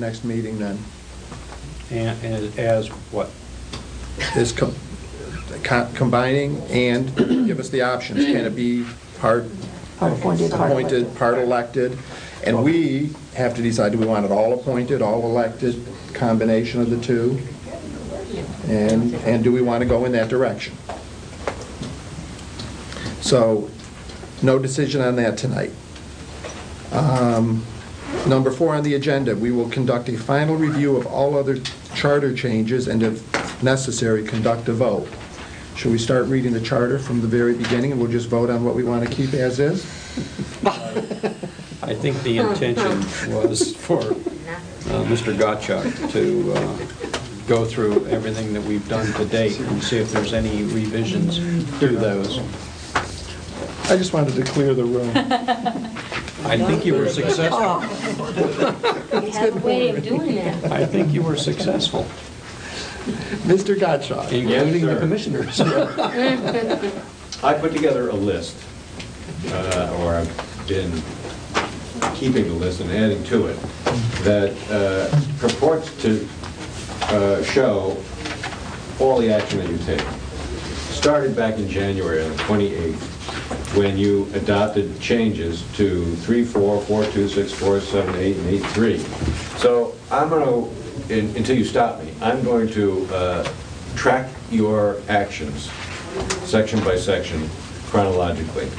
next meeting then. And as what? Is combining and give us the options. Can it be part appointed, part elected? And we have to decide, do we want it all appointed, all elected, combination of the two? And do we want to go in that direction? So, no decision on that tonight. Number 4 on the agenda, we will conduct a final review of all other charter changes and, if necessary, conduct a vote. Should we start reading the charter from the very beginning and we'll just vote on what we want to keep as is? I think the intention was for Mr. Gottschalk to go through everything that we've done to date and see if there's any revisions to those. I just wanted to clear the room. I think you were successful. We have a way of doing that. I think you were successful. Mr. Gottschalk. Including the commissioners. I put together a list, or I've been keeping the list and adding to it, that purports to show all the action that you take. Started back in January on the 28th, when you adopted changes to 3.4, 4.2, 6.4, 7.8, and 8.3. So I'm going to, until you stop me, I'm going to track your actions section by section chronologically.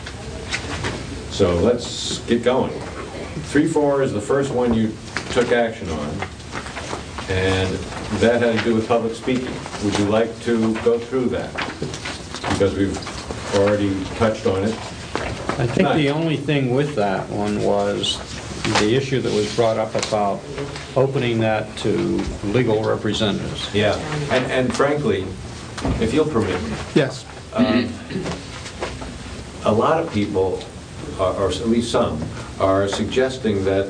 So let's get going. 3.4 is the first one you took action on, and that had to do with public speaking. Would you like to go through that? Because we've already touched on it. I think the only thing with that one was the issue that was brought up about opening that to legal representatives. Yeah, and frankly, if you'll permit me. Yes. A lot of people, or at least some, are suggesting that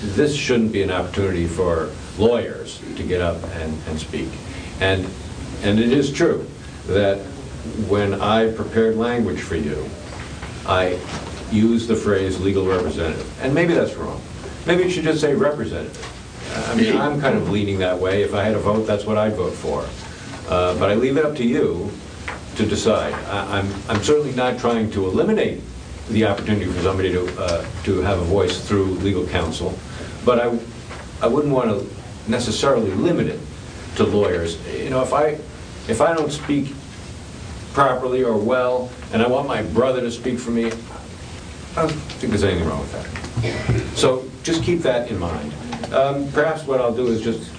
this shouldn't be an opportunity for lawyers to get up and speak. And it is true that when I prepared language for you, I used the phrase legal representative. And maybe that's wrong. Maybe it should just say representative. I mean, I'm kind of leaning that way. If I had a vote, that's what I'd vote for. But I leave it up to you to decide. I'm certainly not trying to eliminate the opportunity for somebody to have a voice through legal counsel, but I wouldn't want to necessarily limit it to lawyers. You know, if I don't speak properly or well, and I want my brother to speak for me, I don't think there's anything wrong with that. So just keep that in mind. Perhaps what I'll do is just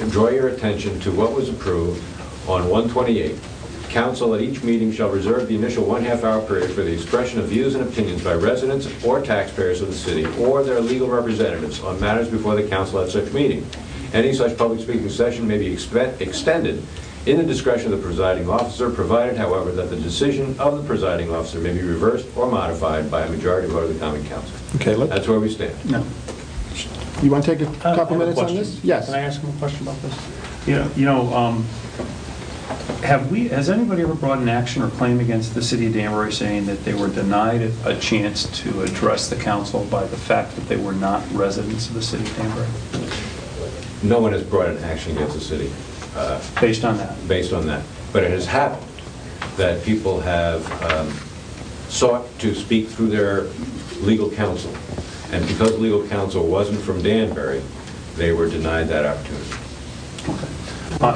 draw your attention to what was approved on 128. Council at each meeting shall reserve the initial 1/2 hour period for the expression of views and opinions by residents or taxpayers of the city or their legal representatives on matters before the council at such meeting. Any such public speaking session may be extended in the discretion of the presiding officer, provided, however, that the decision of the presiding officer may be reversed or modified by a majority vote of the common council. Okay, that's where we stand. No. You want to take a couple minutes on this? Yes. Can I ask him a question about this? Has anybody ever brought an action or claim against the city of Danbury saying that they were denied a chance to address the council by the fact that they were not residents of the city of Danbury? No one has brought an action against the city. Based on that? Based on that. But it has happened that people have sought to speak through their legal counsel. And because legal counsel wasn't from Danbury, they were denied that opportunity. Okay.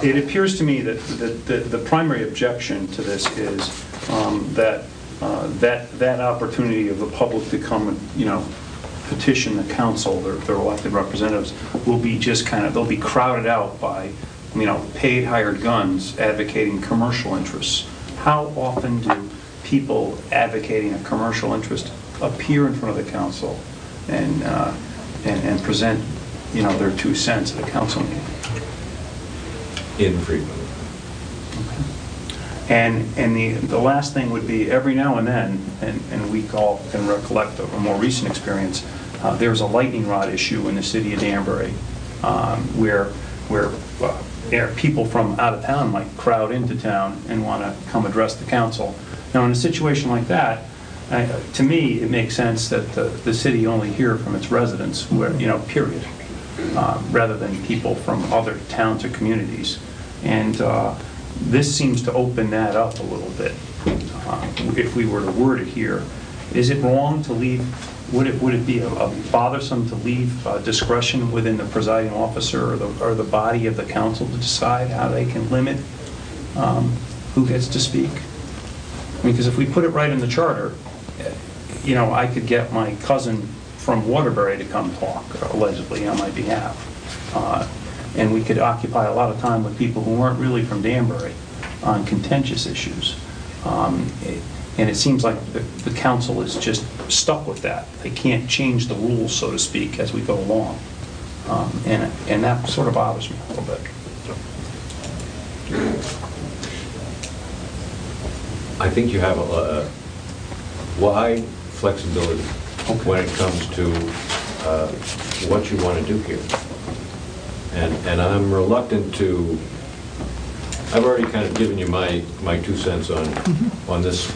It appears to me that the primary objection to this is that opportunity of the public to come and, petition the council, their elected representatives, will be just they'll be crowded out by paid hired guns advocating commercial interests. How often do people advocating a commercial interest appear in front of the council and present their 2 cents at a council meeting? Infrequently. And the last thing would be, every now and then, and we all can recollect a more recent experience, there's a lightning rod issue in the city of Danbury where people from out of town might crowd into town and want to come address the council. Now, in a situation like that, to me, it makes sense that the city only hear from its residents, period. rather than people from other towns or communities. And this seems to open that up a little bit. If we were to word it here, is it wrong to leave, would it be a bothersome to leave discretion within the presiding officer or the body of the council to decide how they can limit who gets to speak? I mean, because if we put it right in the charter, you know, I could get my cousin from Waterbury to come talk, allegedly, on my behalf. And we could occupy a lot of time with people who aren't really from Danbury on contentious issues. And it seems like the council is just stuck with that. They can't change the rules, so to speak, as we go along. And that sort of bothers me a little bit. I think you have a wide flexibility when it comes to what you want to do here. And I'm reluctant to, I've already kind of given you my 2 cents on this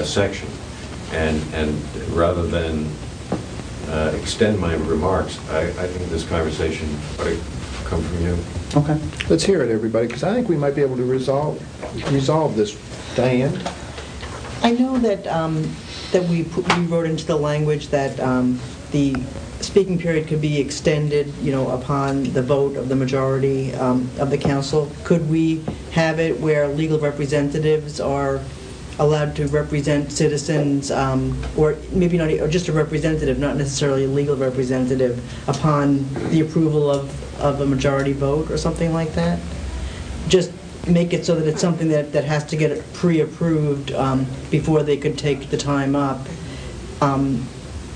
section. And rather than extend my remarks, I think this conversation ought to come from you. Okay. Let's hear it, everybody, because I think we might be able to resolve this. Diane? I know that we wrote into the language that the speaking period could be extended, you know, upon the vote of the majority of the council. Could we have it where legal representatives are allowed to represent citizens, or maybe not, or just a representative, not necessarily a legal representative, upon the approval of a majority vote or something like that? Just make it so that it's something that has to get pre-approved before they could take the time up,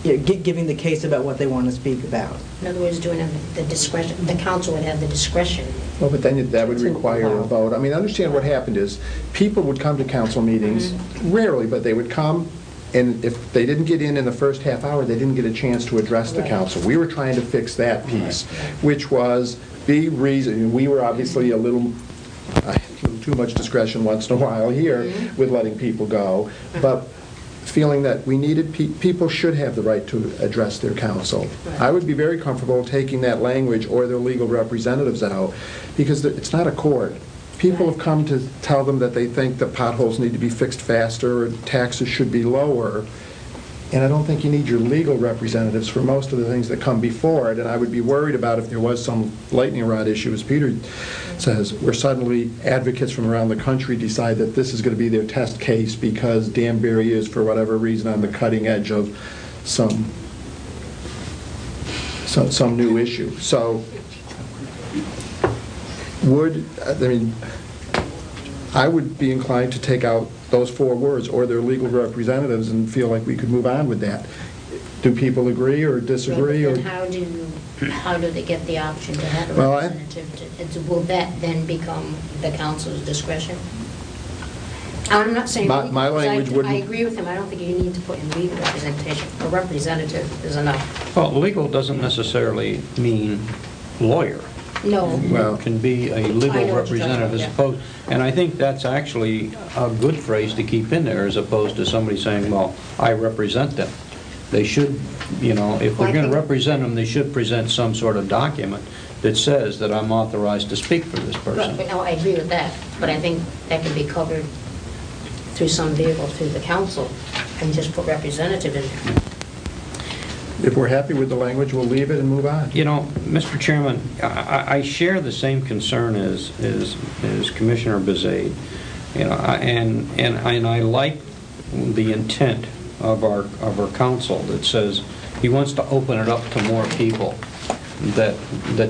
you know, giving the case about what they want to speak about. In other words, doing the discretion, the council would have the discretion. Well, but then that would require a vote. I mean, understand what happened is, people would come to council meetings, rarely, but they would come, and if they didn't get in the first half hour, they didn't get a chance to address the council. We were trying to fix that piece, which was be reason. We were obviously a little too much discretion once in a while here with letting people go, but feeling that we needed, people should have the right to address their council. I would be very comfortable taking that language or their legal representatives out, because it's not a court. People have come to tell them that they think that potholes need to be fixed faster or taxes should be lower, and I don't think you need your legal representatives for most of the things that come before it, and I would be worried about if there was some lightning rod issue, as Peter says, where suddenly advocates from around the country decide that this is going to be their test case because Danbury is, for whatever reason, on the cutting edge of some new issue. So I would be inclined to take out those 4 words, or their legal representatives, and feel like we could move on with that. Do people agree or disagree? Right, then how do they get the option to have a representative? Will that then become the council's discretion? I'm not saying... My language wouldn't... I agree with him. I don't think you need to put in legal representation. A representative is enough. Well, legal doesn't necessarily mean lawyer. No. Well, It can be a legal representative as opposed, and I think that's actually a good phrase to keep in there, as opposed to somebody saying, well, I represent them. They should, you know, if they're going to represent them, they should present some sort of document that says that I'm authorized to speak for this person. But no, I agree with that, but I think that can be covered through some vehicle, through the council, and just put representative in there. If we're happy with the language, we'll leave it and move on. You know, Mr. Chairman, I share the same concern as Commissioner Bezaid. You know, and I like the intent of our council that says he wants to open it up to more people, that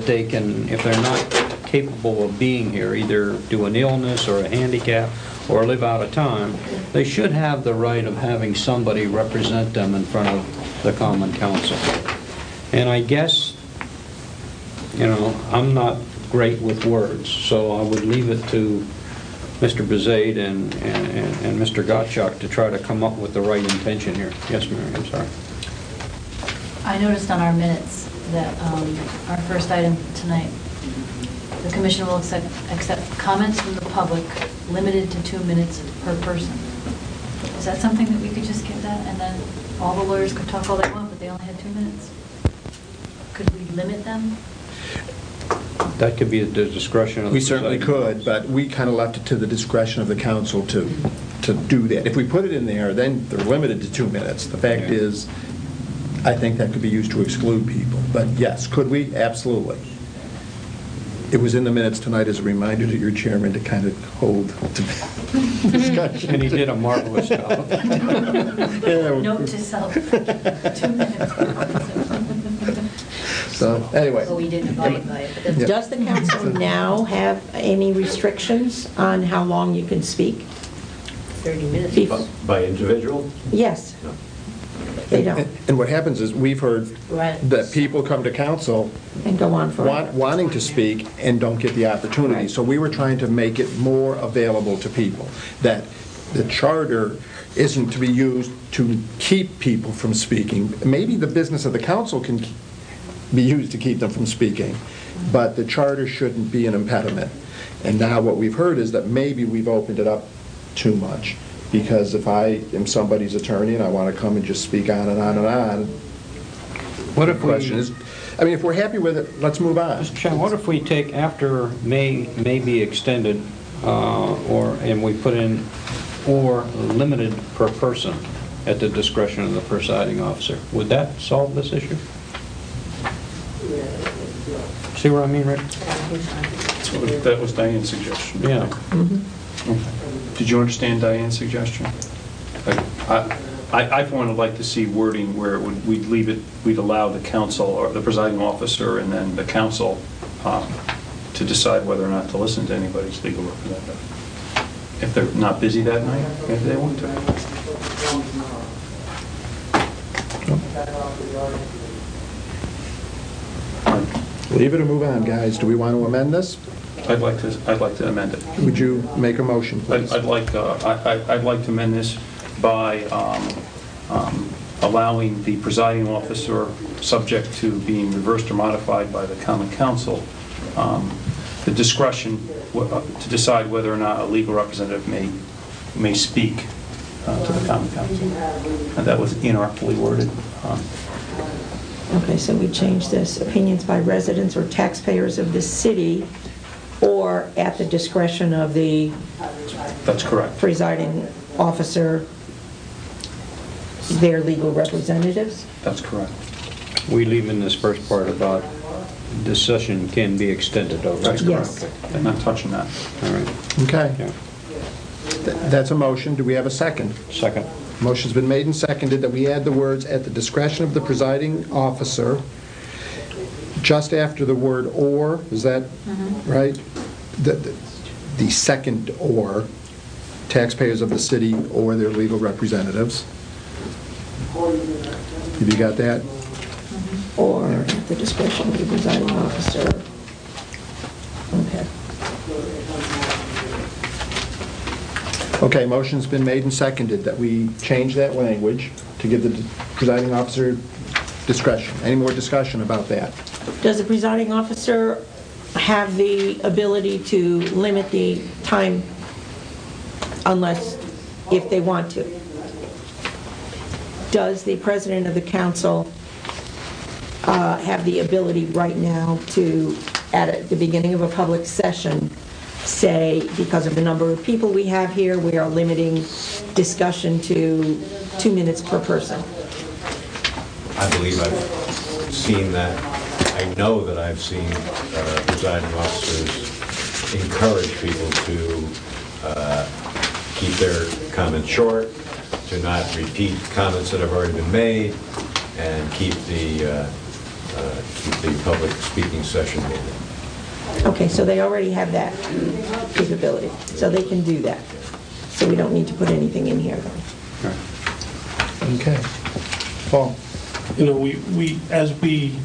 they can, if they're not capable of being here, either due an illness or a handicap or live out of time, they should have the right of having somebody represent them in front of the Common Council. And I guess, you know, I'm not great with words, so I would leave it to Mr. Bezaid and Mr. Gottschalk to try to come up with the right intention here. Yes, Mary, I'm sorry. I noticed on our minutes that our first item tonight, the commission will accept comments from the public limited to 2 minutes per person. Is that something that we could just get that, and then all the lawyers could talk all they want, but they only had 2 minutes? Could we limit them? That could be at the discretion of the We certainly presiding could, but we kind of left it to the discretion of the council to do that. If we put it in there, then they're limited to 2 minutes. The fact Yeah. is, I think that could be used to exclude people. But yes, could we? Absolutely. It was in the minutes tonight as a reminder to your chairman to kind of hold the discussion. And he did a marvelous job. Yeah, Note to self, 2 minutes. so, anyway. Oh, we didn't abide by it, but that's... Yeah. Does the council now have any restrictions on how long you can speak? 30 minutes. Bef- By individual? Yes, No. they don't, And what happens is, we've heard Right. that people come to council and go on forever. wanting to speak and don't get the opportunity. So we were trying to make it more available to people, that the charter isn't to be used to keep people from speaking. Maybe the business of the council can be used to keep them from speaking, but the charter shouldn't be an impediment. And now what we've heard is that maybe we've opened it up too much, because if I am somebody's attorney and I want to come and just speak on and on and on, What the if question we, is, I mean, if we're happy with it, let's move on. Mr. Chairman, what if we take after may be extended, and we put in or limited per person at the discretion of the presiding officer? Would that solve this issue? See what I mean, Rick? That was Diane's suggestion. Yeah. Okay. Did you understand Diane's suggestion? I for one would like to see wording where we'd leave it, we'd allow the council or the presiding officer and then the council to decide whether or not to listen to anybody's legal representative. If they're not busy that night, maybe they want to. Leave it or move on, guys. Do we want to amend this? I'd like to amend it. Would you make a motion, please? I'd like to amend this by allowing the presiding officer, subject to being reversed or modified by the common council, the discretion to decide whether or not a legal representative may speak to the common council. And that was inartfully worded. Okay, so we changed this, opinions by residents or taxpayers of the city, or at the discretion of the That's correct. presiding officer, their legal representatives? That's correct. We leave in this first part about this session can be extended over. That's Yes. correct. I'm not touching that. All right. Okay. Yeah. That's a motion. Do we have a second? Second. Motion's been made and seconded that we add the words "at the discretion of the presiding officer" just after the word "or." Is that right? The second "or," taxpayers of the city or their legal representatives. Have you got that? Or at the discretion of the presiding officer. Okay. Okay, motion's been made and seconded that we change that language to give the presiding officer discretion. Any more discussion about that? Does the presiding officer have the ability to limit the time unless, if they want to? Does the president of the council have the ability right now to, at the beginning of a public session, say, because of the number of people we have here, we are limiting discussion to 2 minutes per person? I believe I've seen that. I know that I've seen presiding officers encourage people to keep their comments short, to not repeat comments that have already been made, and keep the public speaking session moving. Okay, so they already have that capability, so they can do that. So we don't need to put anything in here, then. Okay. Paul? You know, as we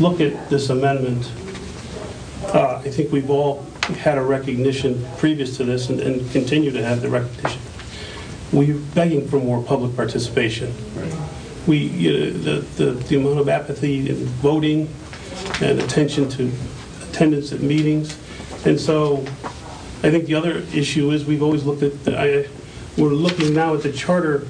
look at this amendment, I think we've all had a recognition previous to this and continue to have the recognition. We're begging for more public participation. The amount of apathy in voting and attention to attendance at meetings. And so I think the other issue is we've always looked at, we're looking now at the charter.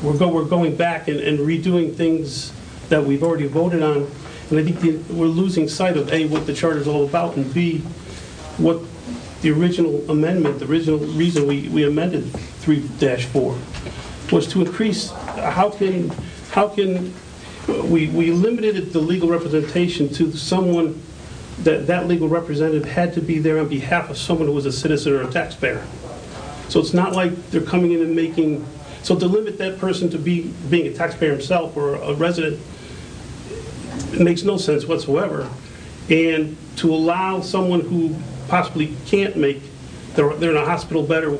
We're going back and redoing things that we've already voted on, And I think we're losing sight of, A, what the charter is all about, and B, what the original amendment, the original reason we amended 3-4 was to increase, how can we limited the legal representation to someone that legal representative had to be there on behalf of someone who was a citizen or a taxpayer. So it's not like they're coming in and making, so to limit that person to being a taxpayer himself or a resident, it makes no sense whatsoever. And to allow someone who possibly can't make, they're in a hospital bed, or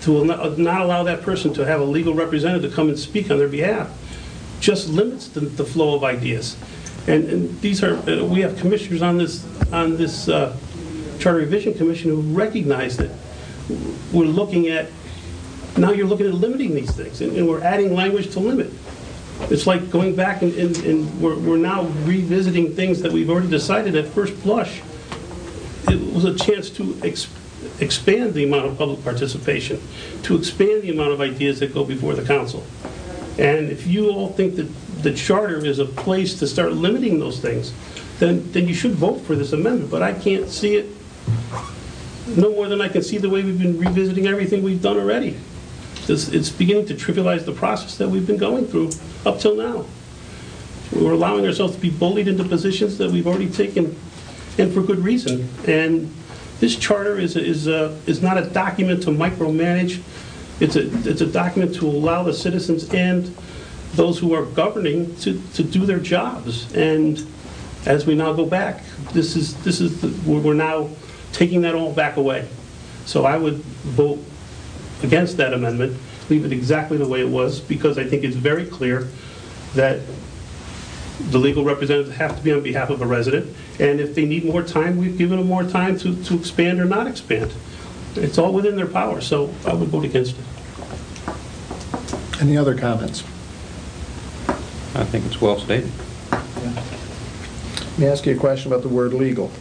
to not allow that person to have a legal representative to come and speak on their behalf just limits the flow of ideas. And these are, we have commissioners on this Charter Revision Commission who recognize that we're looking at, now you're looking at limiting these things, and we're adding language to limit. It's like going back and we're now revisiting things that we've already decided at first blush. It was a chance to expand the amount of public participation, to expand the amount of ideas that go before the council. And if you all think that the charter is a place to start limiting those things, then you should vote for this amendment. But I can't see it no more than I can see the way we've been revisiting everything we've done already. It's beginning to trivialize the process that we've been going through up till now. We're allowing ourselves to be bullied into positions that we've already taken, and for good reason. And this charter is not a document to micromanage. It's a document to allow the citizens and those who are governing to do their jobs. And as we now go back, we're now taking that all back away. So I would vote against that amendment, leave it exactly the way it was, because I think it's very clear that the legal representatives have to be on behalf of a resident, and if they need more time, we've given them more time to expand or not expand. It's all within their power, so I would vote against it. Any other comments? I think it's well stated. Let me ask you a question about the word legal.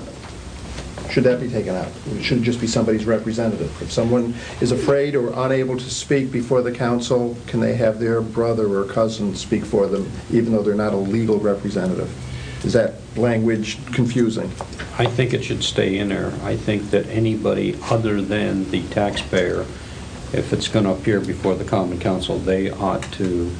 Should that be taken out? It should just be somebody's representative. If someone is afraid or unable to speak before the council, can they have their brother or cousin speak for them, even though they're not a legal representative? Is that language confusing? I think it should stay in there. I think that anybody other than the taxpayer, if it's going to appear before the common council, they ought to,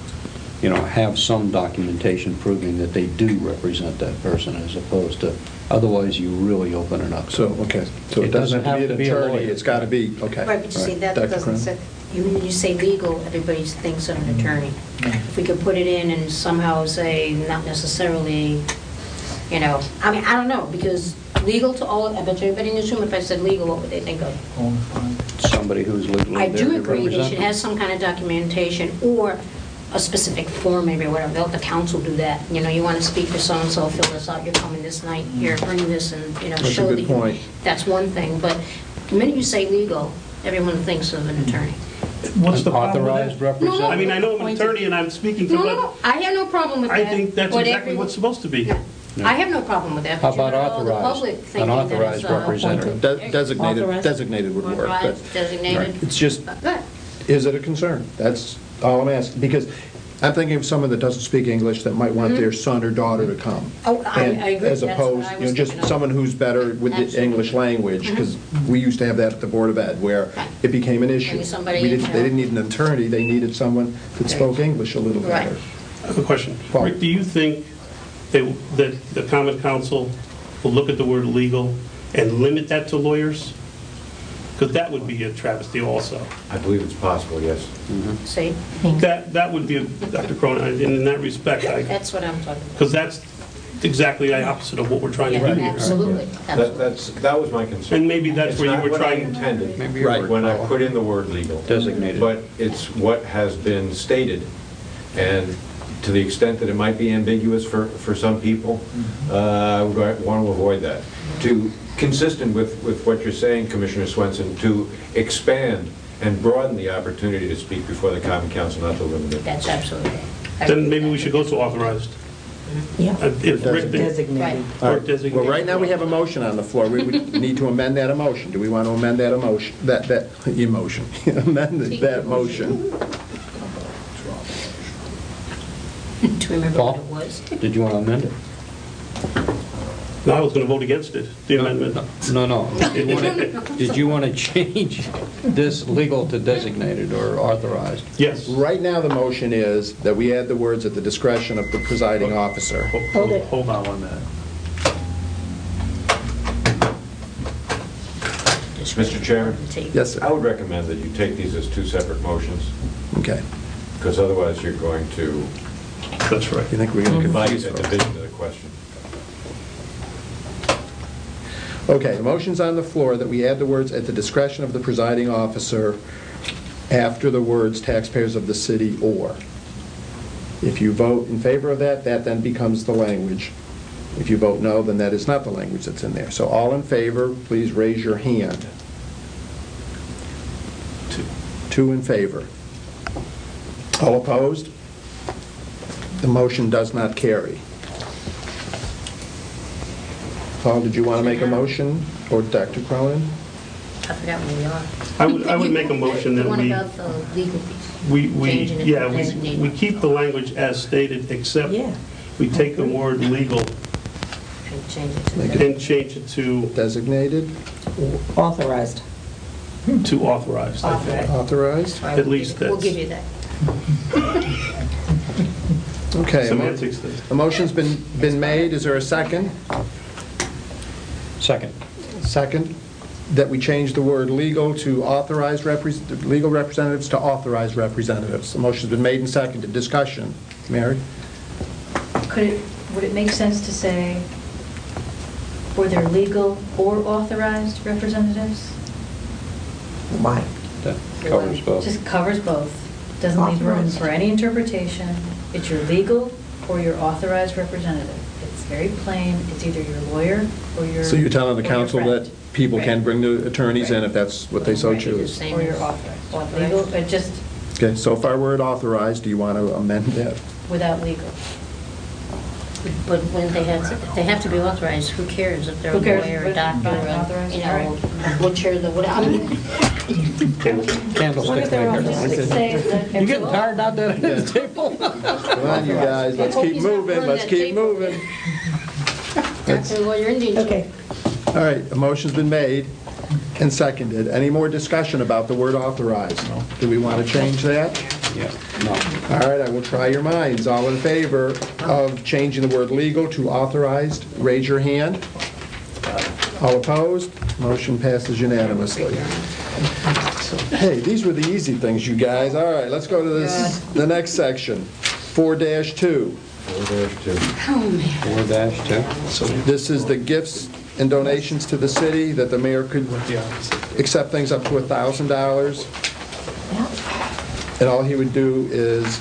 have some documentation proving that they do represent that person, as opposed to, otherwise you really open it up. So it doesn't have to be an attorney, it's got to be, okay. Right, but you see, that Dr. doesn't say, when you say legal, everybody thinks of an attorney. If we could put it in and somehow say, not necessarily, I don't know, because legal to all, I bet you everybody in this room, if I said legal, what would they think of? Somebody who's legally I there do to agree, they represent should them. have some kind of documentation, or a specific form, maybe, or whatever. Let the council do that. You want to speak for so-and-so, fill this out, you're coming this night, here, bring this, and, That's a show good that point. That's one thing, but the minute you say legal, everyone thinks of an attorney. What's the problem with Authorized that? representative. I mean, I know I'm an attorney and I'm speaking No, for, no, no, I have no problem with that. I think that's but exactly what's supposed to be. No, I have no problem with that. How but about all the public authorized? thinking An that it's, authorized representative. Designated, designated would work. But Authorized, designated. it's just, Good. is it a concern? That's all I'm asking, because I'm thinking of someone that doesn't speak English that might want their son or daughter to come. Oh, I And agree. as That's what opposed, I was just thinking of. someone who's better with the Absolutely. English language, because we used to have that at the Board of Ed, where Right. it became an issue. Maybe somebody, They didn't need an attorney, they needed someone that spoke English a little Right. better. I have a question. Paul. Rick, do you think that the common council will look at the word legal and limit that to lawyers? Because that would be a travesty also. I believe it's possible, yes. See, That would be, Dr. Cronin, in that respect, that's what I'm talking about. because that's exactly the opposite of what we're trying to Yeah, do here. absolutely. That was my concern. And maybe that's where you were trying. It's not what I intended Maybe you're right. when I put in the word legal. Designated. But it's what has been stated, and to the extent that it might be ambiguous for some people, I would want to avoid that. Consistent with what you're saying, Commissioner Swenson, to expand and broaden the opportunity to speak before the Common Council, not to limit it. That's absolutely. Then maybe we should go to authorized. Yeah. If Rick, Designated. Right. All or right. designated. Well, right now, we have a motion on the floor. We would need to amend that emotion. Do we want to amend that emotion, that emotion, amend that motion? Do you remember Paul? what it was? Did you want to amend it? No, I was going to vote against it, the amendment. No. Did you want to change this legal to designated or authorized? Yes. Right now, the motion is that we add the words at the discretion of the presiding officer. Hold it. Hold on 1 minute. Mr. Chairman? Yes, sir. I would recommend that you take these as 2 separate motions, Okay. because otherwise you're going to That's right. You think we're going to invite confuse a folks? division of the question. Okay, the motion's on the floor that we add the words "at the discretion of the presiding officer" after the words "taxpayers of the city or." If you vote in favor of that, that then becomes the language. If you vote no, then that is not the language that's in there. So all in favor, please raise your hand. 2 in favor. All opposed? The motion does not carry. Paul, did you want to make a motion, or Dr. Cronin? I forgot where we are. I would make a motion that The one we... about the legal piece. We Changing it to we designated. keep the language as stated, except Yeah. we take the word legal And change it to Make that. and change it to Designated, Authorized. authorized, I think. authorized? All right, At least We'll that's- give you that. Okay, Semantics. a motion's been made. Is there a second? Second. Second, that we change the word legal to authorized, legal representatives to authorized representatives. The motion's been made and seconded. Discussion. Mary? Would it make sense to say, for their legal or authorized representatives? Why? That covers both. Just covers both. Doesn't leave room Authorized. for any interpretation. It's your legal or your authorized representative. It's very plain. It's either your lawyer or your... So you're telling the or your council friend. that people can Right. bring the attorneys in if that's what they so Right. choose? Same Or your as authorized. Legal, it just Okay, so far word authorized, do you want to amend that? without legal. But when they have to be authorized, who cares if they're a Who cares? lawyer, a But doctor, fine, authorized, you all know, right. butcher, the what, I mean, As long Candlestick as they're all maker. just say that... You getting tired out there at this table? Come on, you guys, let's keep moving, let's keep moving. doctor, lawyer, Indian. Okay. All right, a motion's been made and seconded. Any more discussion about the word authorized? Do we want to change that? Yeah, no. All right, I will try your minds. All in favor of changing the word legal to authorized, raise your hand. All opposed? Motion passes unanimously. Hey, these were the easy things, you guys. All right, let's go to the next section, 4-2. 4-2. 4-2. So this is the gifts and donations to the city, that the mayor could accept things up to $1,000. And all he would do is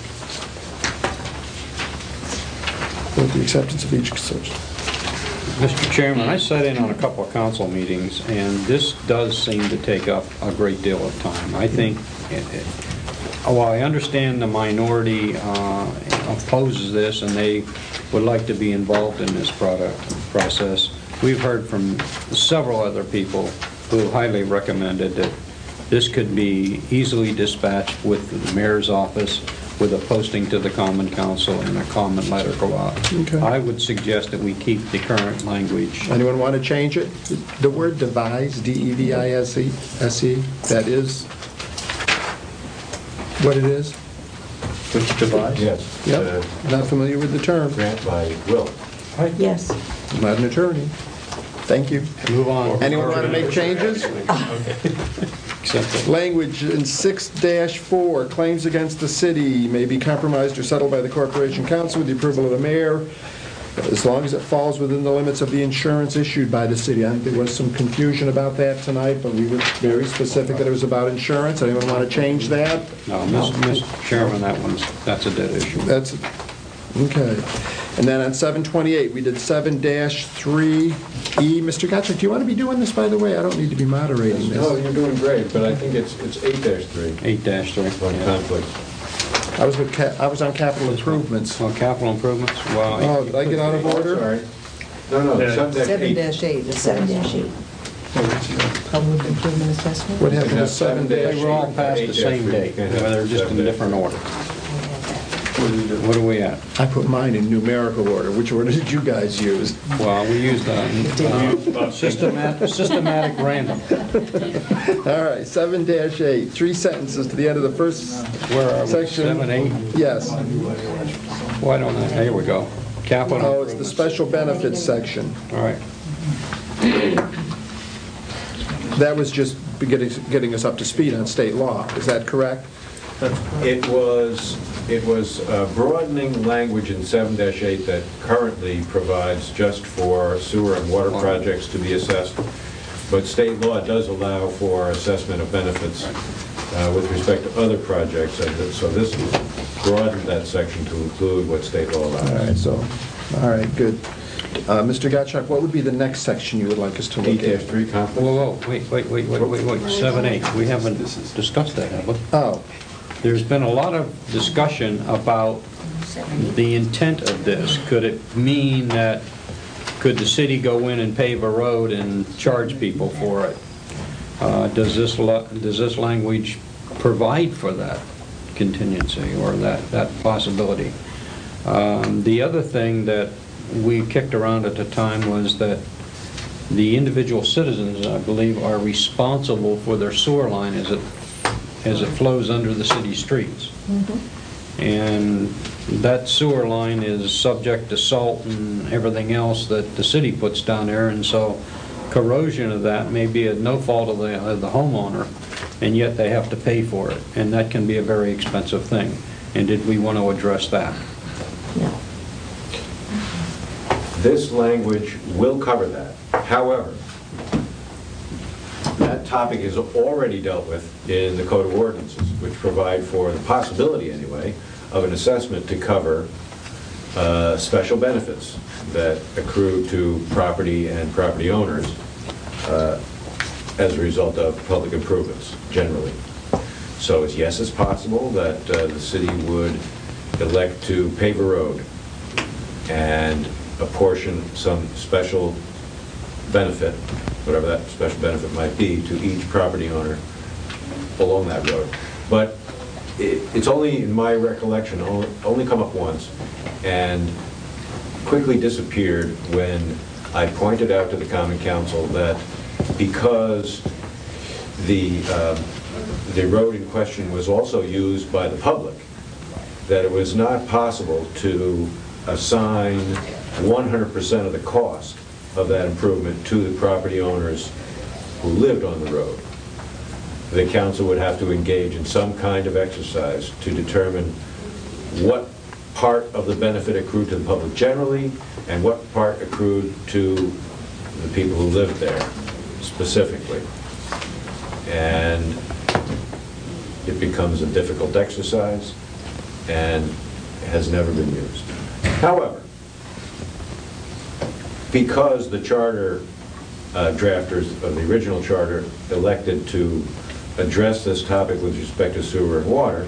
with the acceptance of each such. Mr. Chairman, I sat in on a couple of council meetings, and this does seem to take up a great deal of time. I think, while I understand the minority opposes this and they would like to be involved in this process, we've heard from several other people who highly recommended that this could be easily dispatched with the mayor's office, with a posting to the common council and a common letter go out. Okay. I would suggest that we keep the current language. Anyone want to change it? The word devise, D-E-V-I-S-E, that is what it is? Which device? Yes. Yep, not familiar with the term. Grant by will. Yes. I'm not an attorney. Thank you. Move on. Anyone want to make changes? Accept it. Language in 6-4, claims against the city may be compromised or settled by the Corporation Council with the approval of the mayor, as long as it falls within the limits of the insurance issued by the city. I think there was some confusion about that tonight, but we were very specific that it was about insurance. Anyone want to change that? No, Mr. Chairman, that's a dead issue. That's, okay. And then on 7-28, we did 7-3E. Mr. Gottschalk, do you want to be doing this, by the way? I don't need to be moderating No, this. you're doing great, but I think it's 8-3 8-3. on conflict. I was on capital improvements. Well, capital improvements, well... Oh, did I get out of order? Sorry. No, Yeah. 7-8. 7-8. 7-8. Public improvement assessment. What happened to 7-? They were all passed the same date, they're just in different order. What are we at? I put mine in numerical order. Which order did you guys use? Well, we used systematic random. All right, 7-8, 3 sentences to the end of the first Where are we? section. 7, 8? Yes. Why don't I? Here we go. Capital. Oh, it's the special benefits section. All right. That was just getting us up to speed on state law. Is that correct? It was broadening language in 7-8 that currently provides just for sewer and water projects to be assessed, but state law does allow for assessment of benefits with respect to other projects, and so this broadened that section to include what state law allows. All right, good. Mr. Gottschalk, what would be the next section you would like us to look at? 8-3 conflict? Whoa, wait. 7, 8. We haven't discussed that, have we? Oh, There's been a lot of discussion about the intent of this. Could it mean that, could the city go in and pave a road and charge people for it? Does this language provide for that contingency or that possibility? The other thing that we kicked around at the time was that the individual citizens, I believe, are responsible for their sewer line as it flows under the city streets. And that sewer line is subject to salt and everything else that the city puts down there, and so corrosion of that may be at no fault of the homeowner, and yet they have to pay for it, and that can be a very expensive thing. And did we want to address that? No. This language will cover that. However, that topic is already dealt with in the Code of Ordinances, which provide for the possibility, anyway, of an assessment to cover special benefits that accrue to property and property owners as a result of public improvements, generally. So yes, it's possible that the city would elect to pave a road and apportion some special benefit, whatever that special benefit might be, to each property owner along that road. But it's only, in my recollection, only come up once and quickly disappeared when I pointed out to the Common Council that because the road in question was also used by the public, that it was not possible to assign 100% of the cost of that improvement to the property owners who lived on the road. The council would have to engage in some kind of exercise to determine what part of the benefit accrued to the public generally and what part accrued to the people who lived there specifically. And it becomes a difficult exercise and has never been used. However, because the charter drafters of the original charter elected to address this topic with respect to sewer and water,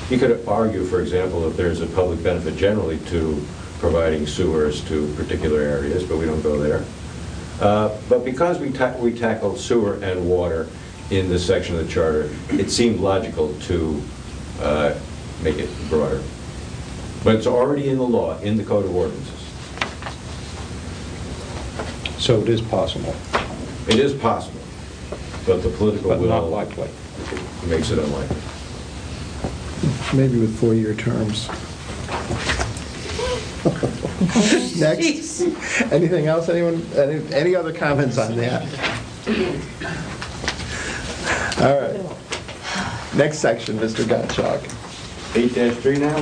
you could argue, for example, if there's a public benefit generally to providing sewers to particular areas, but we don't go there. But because we tackled sewer and water in this section of the charter, it seemed logical to make it broader. But it's already in the law, in the Code of Ordinances. So it is possible, It is possible, but the political but not will likely. makes it unlikely. maybe with 4-year terms. Next. Anything else? Anyone? Any other comments on that? All right. Next section, Mr. Gottschalk. 8-3 now?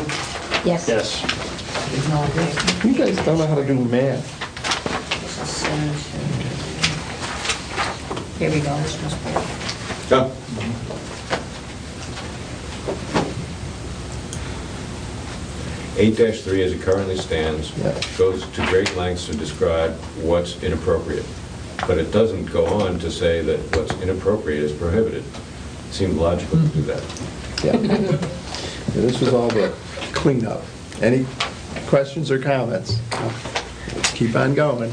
Yes. Yes. You guys don't know how to do math. Here we go, this must be it. Oh. 8-3, as it currently stands, Yeah. goes to great lengths to describe what's inappropriate. But it doesn't go on to say that what's inappropriate is prohibited. It seemed logical to do that. Yeah. Yeah, this was all the cleanup. Any questions or comments? Let's keep on going.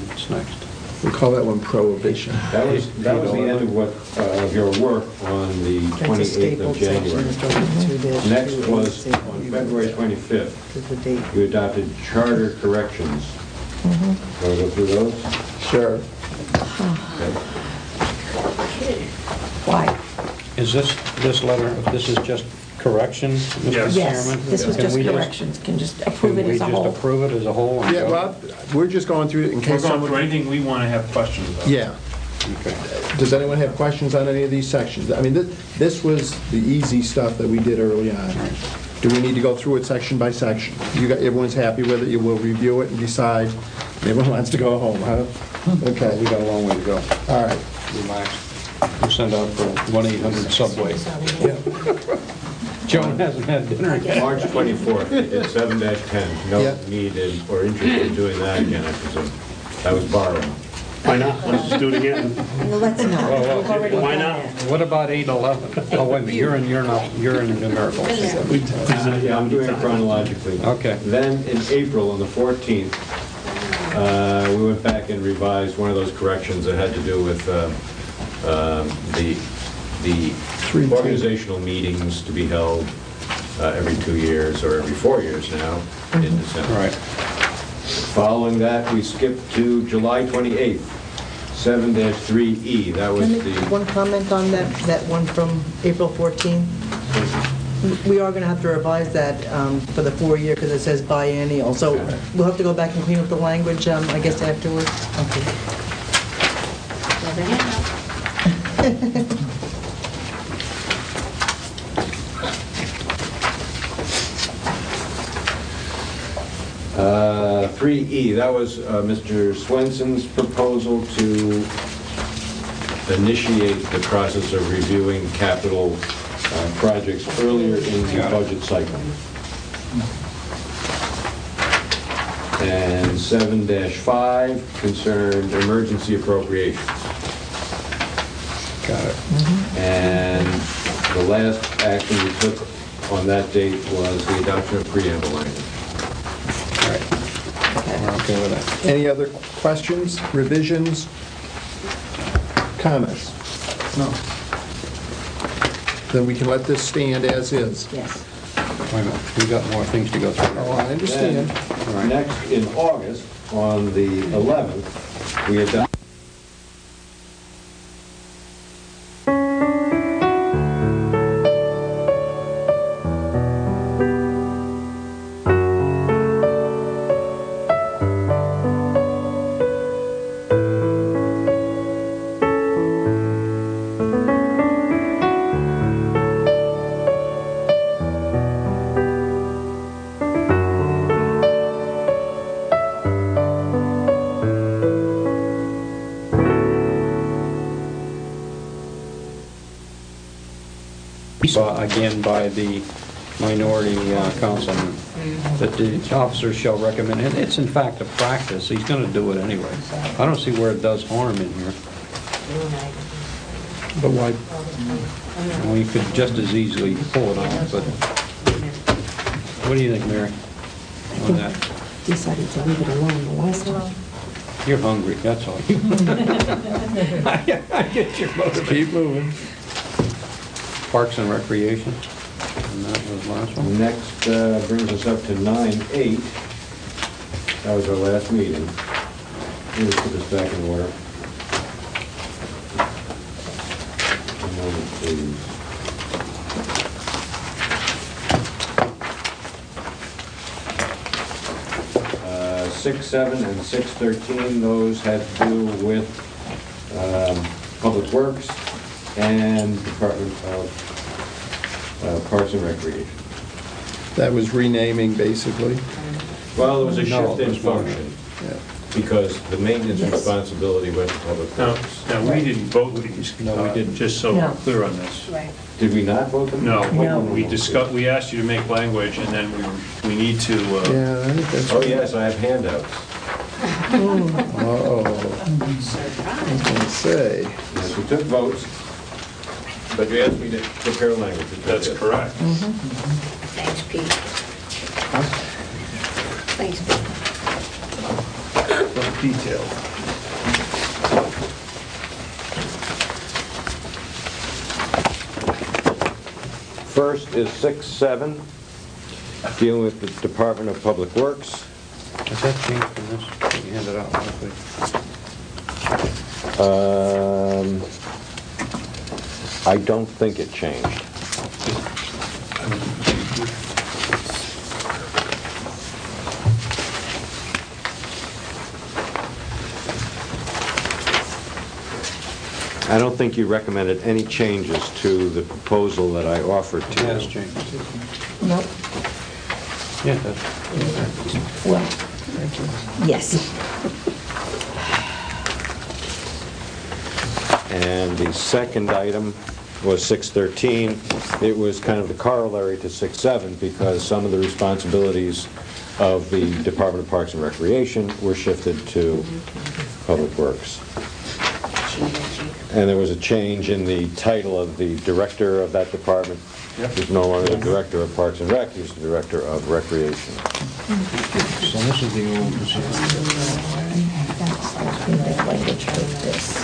What's next? We call that one prohibition. That was the end of what, of your work on the It's a 28th stapled of section. January. It's over 2-2. Next was on February 25th, Is the date. you adopted charter corrections. Want to go through those? Sure. Okay. Why? Is this letter, this is just correction, Mr. Yes. Yes, Chairman? this was Can just we corrections. Can just approve it as a Can we whole. just approve it as a whole? and Yeah, go? well, we're just going through it in We're case going through someone... anything we want to have questions about. Yeah. Okay. Does anyone have questions on any of these sections? I mean, this was the easy stuff that we did early on. Do we need to go through it section by section? Everyone's happy with it, you will review it and decide. Everyone wants to go home, huh? Okay, We got a long way to go. all right. Relax. We'll send out for 1-800 Subway. Joan hasn't had dinner yet. March 24th, you did 7-10. No Yeah. need or interest in doing that again, I presume. That was borrowing. Why not? Let's just do it again. Well, let's not. We've already Why done not? that. What about 8-11? Oh, wait a minute, you're in numericals. Yeah, I'm doing it chronologically. Okay. Then in April, on the 14th, we went back and revised one of those corrections that had to do with the organizational meetings to be held every 2 years or every 4 years now in December. Right. Following that, we skipped to July 28th, 7-3E. That was Can I make the... one comment on that one from April 14? We are going to have to revise that for the 4-year because it says biennial. So we'll have to go back and clean up the language, I guess, afterwards. Okay. Never hand out. 3E, that was Mr. Swenson's proposal to initiate the process of reviewing capital projects earlier in the budget cycle. And 7-5 concerned emergency appropriations. Got it. And the last action we took on that date was the adoption of preamble language. All right. We're okay with that. Any other questions, revisions, comments? No. Then we can let this stand as is. Yes. Wait a minute, we got more things to go through. Oh, I understand. Then, next, in August, on the 11th, we adopted Again by the minority councilman, that the officers shall recommend, and it's in fact a practice, he's going to do it anyway. I don't see where it does harm in here. But why, Well, you could just as easily pull it off, but what do you think, Mary, on that? Decided to leave it alone the last time. You're hungry, that's all. I get your motivation. keep moving. Parks and Recreation, and that was the last one. Next brings us up to 9-8. That was our last meeting. Let me put this back in order. One moment, please. 6, 7, and 6-13, those had to do with Public Works and Department of Parks and Recreation. That was renaming, basically. Well, there was a No, shift in there's more. function, Yeah. because the maintenance Yes. responsibility went to Public Now, Works. we didn't vote these. No, we didn't. Just so No. we're clear on this. Right. Did we not vote them? No, No. we discussed, we asked you to make language, and then we need to, Yeah, I think that's... Oh, yes, I have handouts. Uh-oh, I was gonna say. Yes, we took votes, but you asked me to prepare language. that's correct. Thanks, Pete. Thanks, Pete. Detailed. First is 6-7, dealing with the Department of Public Works. Has that changed from this? That you handed out last week? I don't think it changed. I don't think you recommended any changes to the proposal that I offered to you. It has changed. Nope. Yeah, it does. Well, yes. And the second item was 613. It was kind of the corollary to 6-7 because some of the responsibilities of the Department of Parks and Recreation were shifted to Public Works. And there was a change in the title of the director of that department. He's no longer the director of Parks and Rec, he's the director of Recreation. So this is the old procedure. That's the language for this.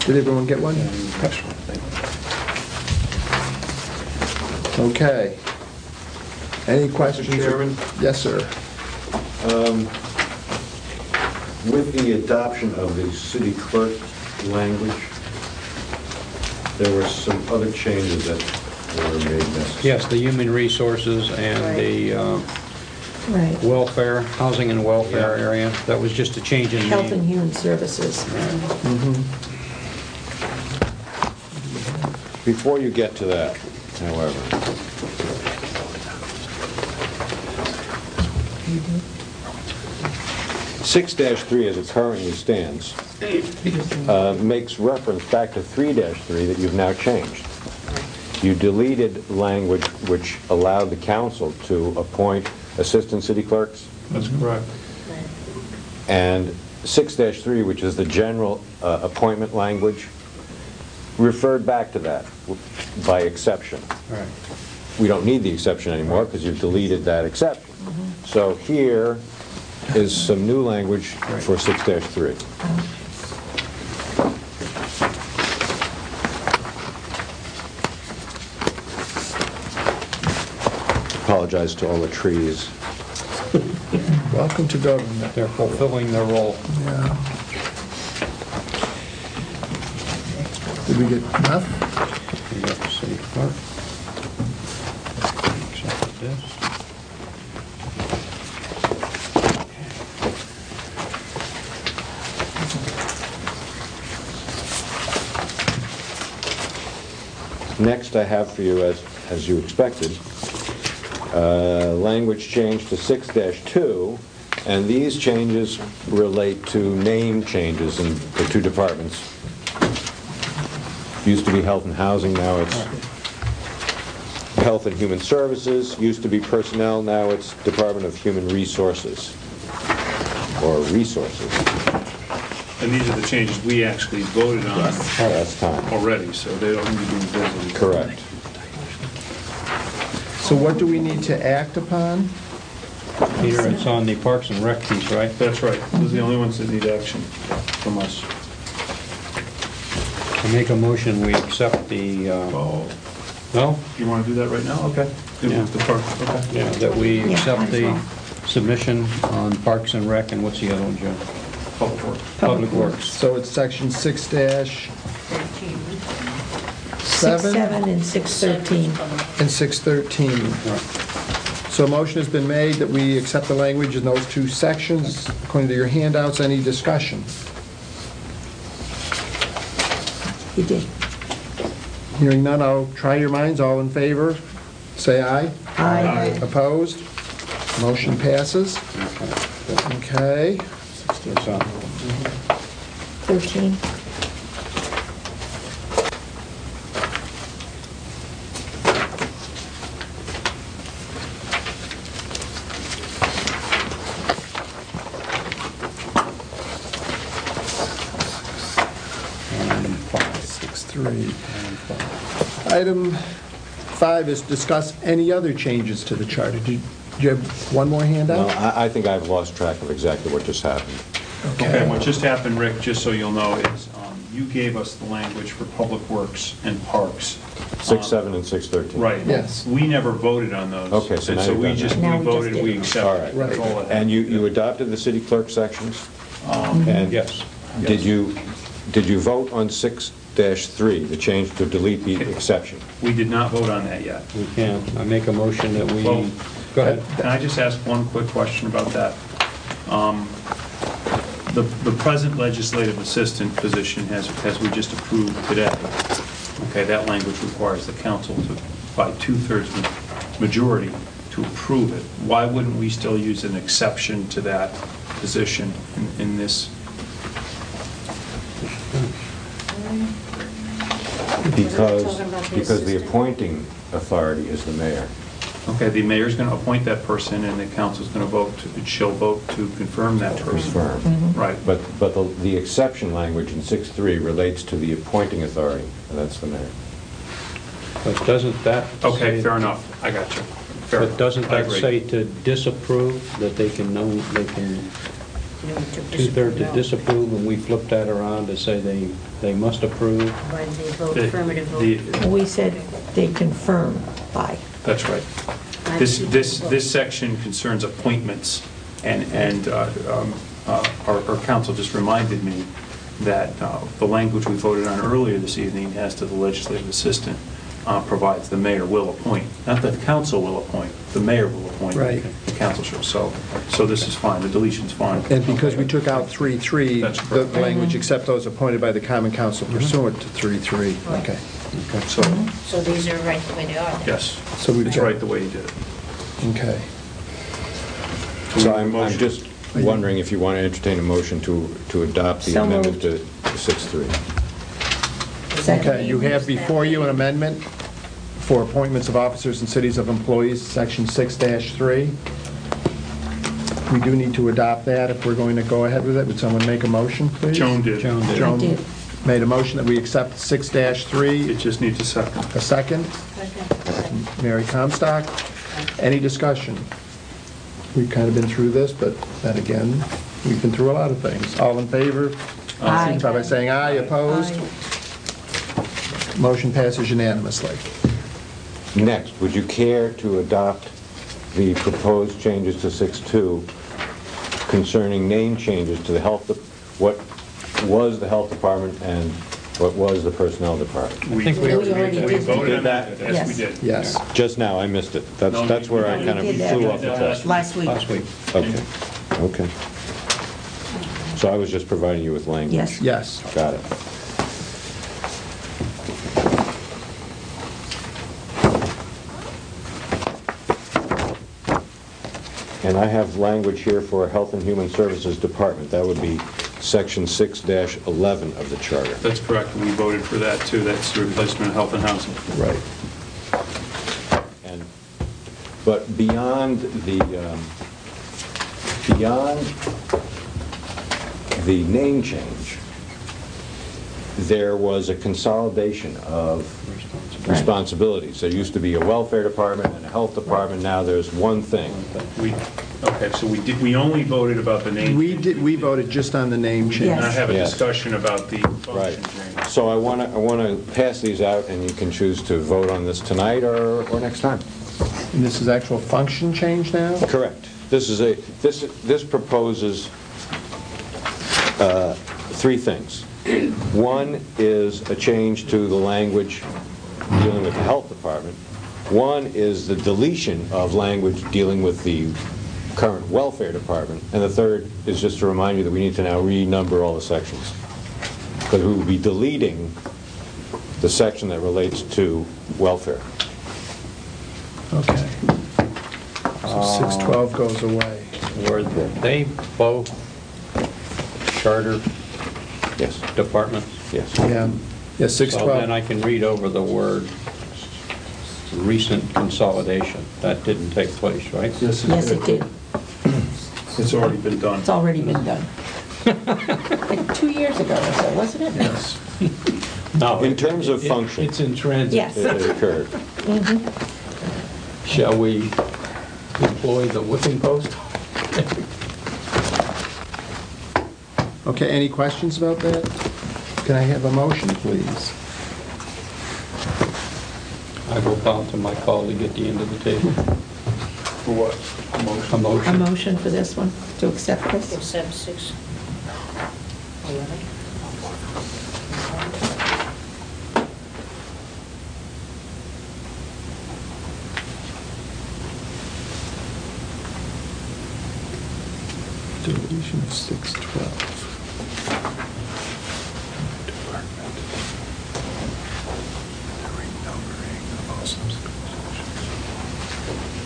Did everyone get one? Okay. Any questions? Mr. Chairman? Yes, sir. With the adoption of the city clerk language, there were some other changes that were made necessary. Yes, the human resources and the Right. welfare, housing and welfare Yeah. area. That was just a change in Health and name. Human Services. Before you get to that, however, Six 3 as it currently stands makes reference back to 3-3 that you've now changed. You deleted language which allowed the council to appoint assistant city clerks, That's correct. and 6-3, which is the general appointment language, referred back to that by exception. Right. We don't need the exception anymore because you've deleted that exception. So here is some new language for 6-3. Apologize to all the trees. Welcome to government. They're fulfilling their role. Yeah. Did we get enough? We got the city clerk. Accept this. Next, I have for you, as you expected, language change to 6-2, and these changes relate to name changes in the two departments. Used to be Health and Housing, now it's Health and Human Services. Used to be Personnel, now it's Department of Human Resources, or Resources. And these are the changes we actually voted on That's time. already, so they don't need to be revisited. Correct. So what do we need to act upon? Peter, it's on the Parks and Rec piece, right? That's right. Those are the only ones that need action from us. I make a motion, we accept the, Oh, no? you want to do that right now? Okay. Good Yeah. with the park, okay. Yeah, that we Yeah, accept might as the well. submission on Parks and Rec, and what's the other one, Joe? Public Works. Public Works. So it's section 6-7 6-7 and 6-13. and 6-13. So a motion has been made that we accept the language in those two sections. According to your handouts, any discussion? You did. Hearing none, I'll try your minds. All in favor, say aye. Aye. Opposed? Motion passes. Okay. It's on. 13. And 5. 6-3. Item 5 is discuss any other changes to the charter. Do you have one more No, handout? I think I've lost track of exactly what just happened. Okay, what just happened, Rick, just so you'll know, is you gave us the language for Public Works and Parks. 6-7 and 6-13. Right. Yes. We never voted on those. Okay, so And now you've we done just, that. Now we we just voted, did we it. accepted. All That's right. all it And had. you adopted the city clerk sections? And Yes. Did you vote on 6-3, the change to delete the exception? We did not vote on that yet. We can. I make a motion that we, Well, go ahead. Can I just ask one quick question about that? The present legislative assistant position, as we just approved today, okay, that language requires the council to, by 2/3 majority, to approve it. Why wouldn't we still use an exception to that position in this? Because the appointing authority is the mayor. Okay, the mayor's going to appoint that person, and the council's going to vote, she'll vote to confirm that person. Confirm. Right. But the exception language in 6-3 relates to the appointing authority, and that's the mayor. But doesn't that Okay, say- fair enough. I got you. Fair But enough. doesn't I that agree. say to disapprove, that they can know, they can two-thirds to disapprove, and we flip that around to say they must approve? By the vote, The- affirmative the- vote. We said they confirm by. That's right. This section concerns appointments, and our council just reminded me that the language we voted on earlier this evening as to the legislative assistant provides the mayor will appoint. Not that the council will appoint, the mayor will appoint. Right. The council shall. So this is fine, the deletion's fine. And because we took out 3-3, That's the correct. language, except those appointed by the common council pursuant to 3-3. Okay. So, So these are right the way they are then? yes, So we've it's got- right the way you did it. Okay. So I'm Motion. just wondering if you want to entertain a motion to adopt the So amendment moved. to 6-3. Okay, you have before you an amendment for appointments of officers and cities of employees, section 6-3. We do need to adopt that if we're going to go ahead with it. Would someone make a motion, please? Joan did. Joan did. Joan I did. made a motion that we accept It 6-3. just needs a second. A second? Mary Comstock. Any discussion? We've kind of been through this, but then again, we've been through a lot of things. All in favor? Aye. Signify by saying aye. Opposed? Motion passes unanimously. Next, would you care to adopt the proposed changes to 6-2 concerning name changes to the what was the health department and what was the personnel department? I think we already We did. voted on that. that, yes, we did. Yes. Just now, I missed it. No, That's where I we kind of did that. flew off the test. Last week. Last week. Okay, okay. So I was just providing you with language. Yes. Yes. Got it. And I have language here for Health and Human Services Department. That would be Section 6-11 of the charter. That's correct, we voted for that too, that's the replacement of health and housing. Right. But beyond the name change, there was a consolidation of responsibilities. There used to be a welfare department and a health department, now there's one thing. Okay, so we only voted about the name. We voted just on the name change. And I have a Yes. discussion about the Right. function change. So I want to pass these out, and you can choose to vote on this tonight or next time. And this is actual function change now? Correct. This proposes three things. One is a change to the language dealing with the health department. One is the deletion of language dealing with the current welfare department. And the third is just to remind you that we need to now renumber all the sections, because we will be deleting the section that relates to welfare. Okay. So 612 goes away. Were they both charter Yes, departments? yes. Yeah. Yeah, So then 612. I can read over the word recent consolidation. That didn't take place, right? Yes, it did. It's already been done. It's already been done. Like 2 years ago or so, wasn't it? Yes. No. In terms of function. It's in transit. Yes. It occurred. Shall we employ the whipping post? Okay, any questions about that? Can I have a motion, please? I will bow to my colleague at the end of the table. For what? A motion? A A motion. motion for this one, to accept this? Except 6, 11. Deletion of 612. Department. The renumbering of all subsequent sections.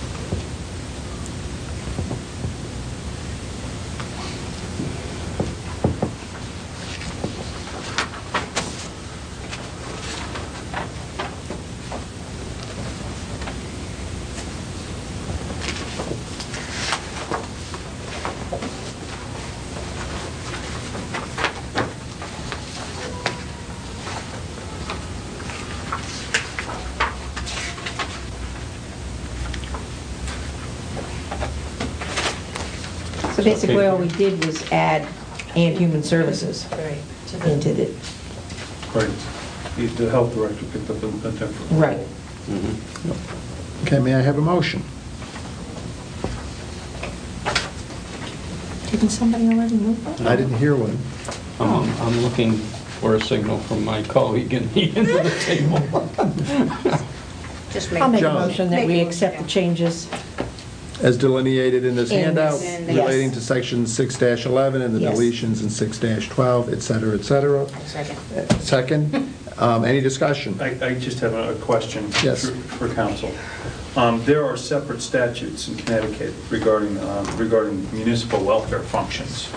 So basically, all we did was add "and human services" Right. into the, Right. The health director picked up a different. right. Okay, may I have a motion? Didn't somebody already move that? I didn't hear one. I'm looking for a signal from my colleague at the end of the table. Just I'll make a John. motion that we accept the changes. As delineated in this In handout, this, yes. relating to section 6-11 and the Yes. deletions in 6-12, et cetera, et cetera. Second. Second, any discussion? I just have a question. Yes. For council. There are separate statutes in Connecticut regarding municipal welfare functions.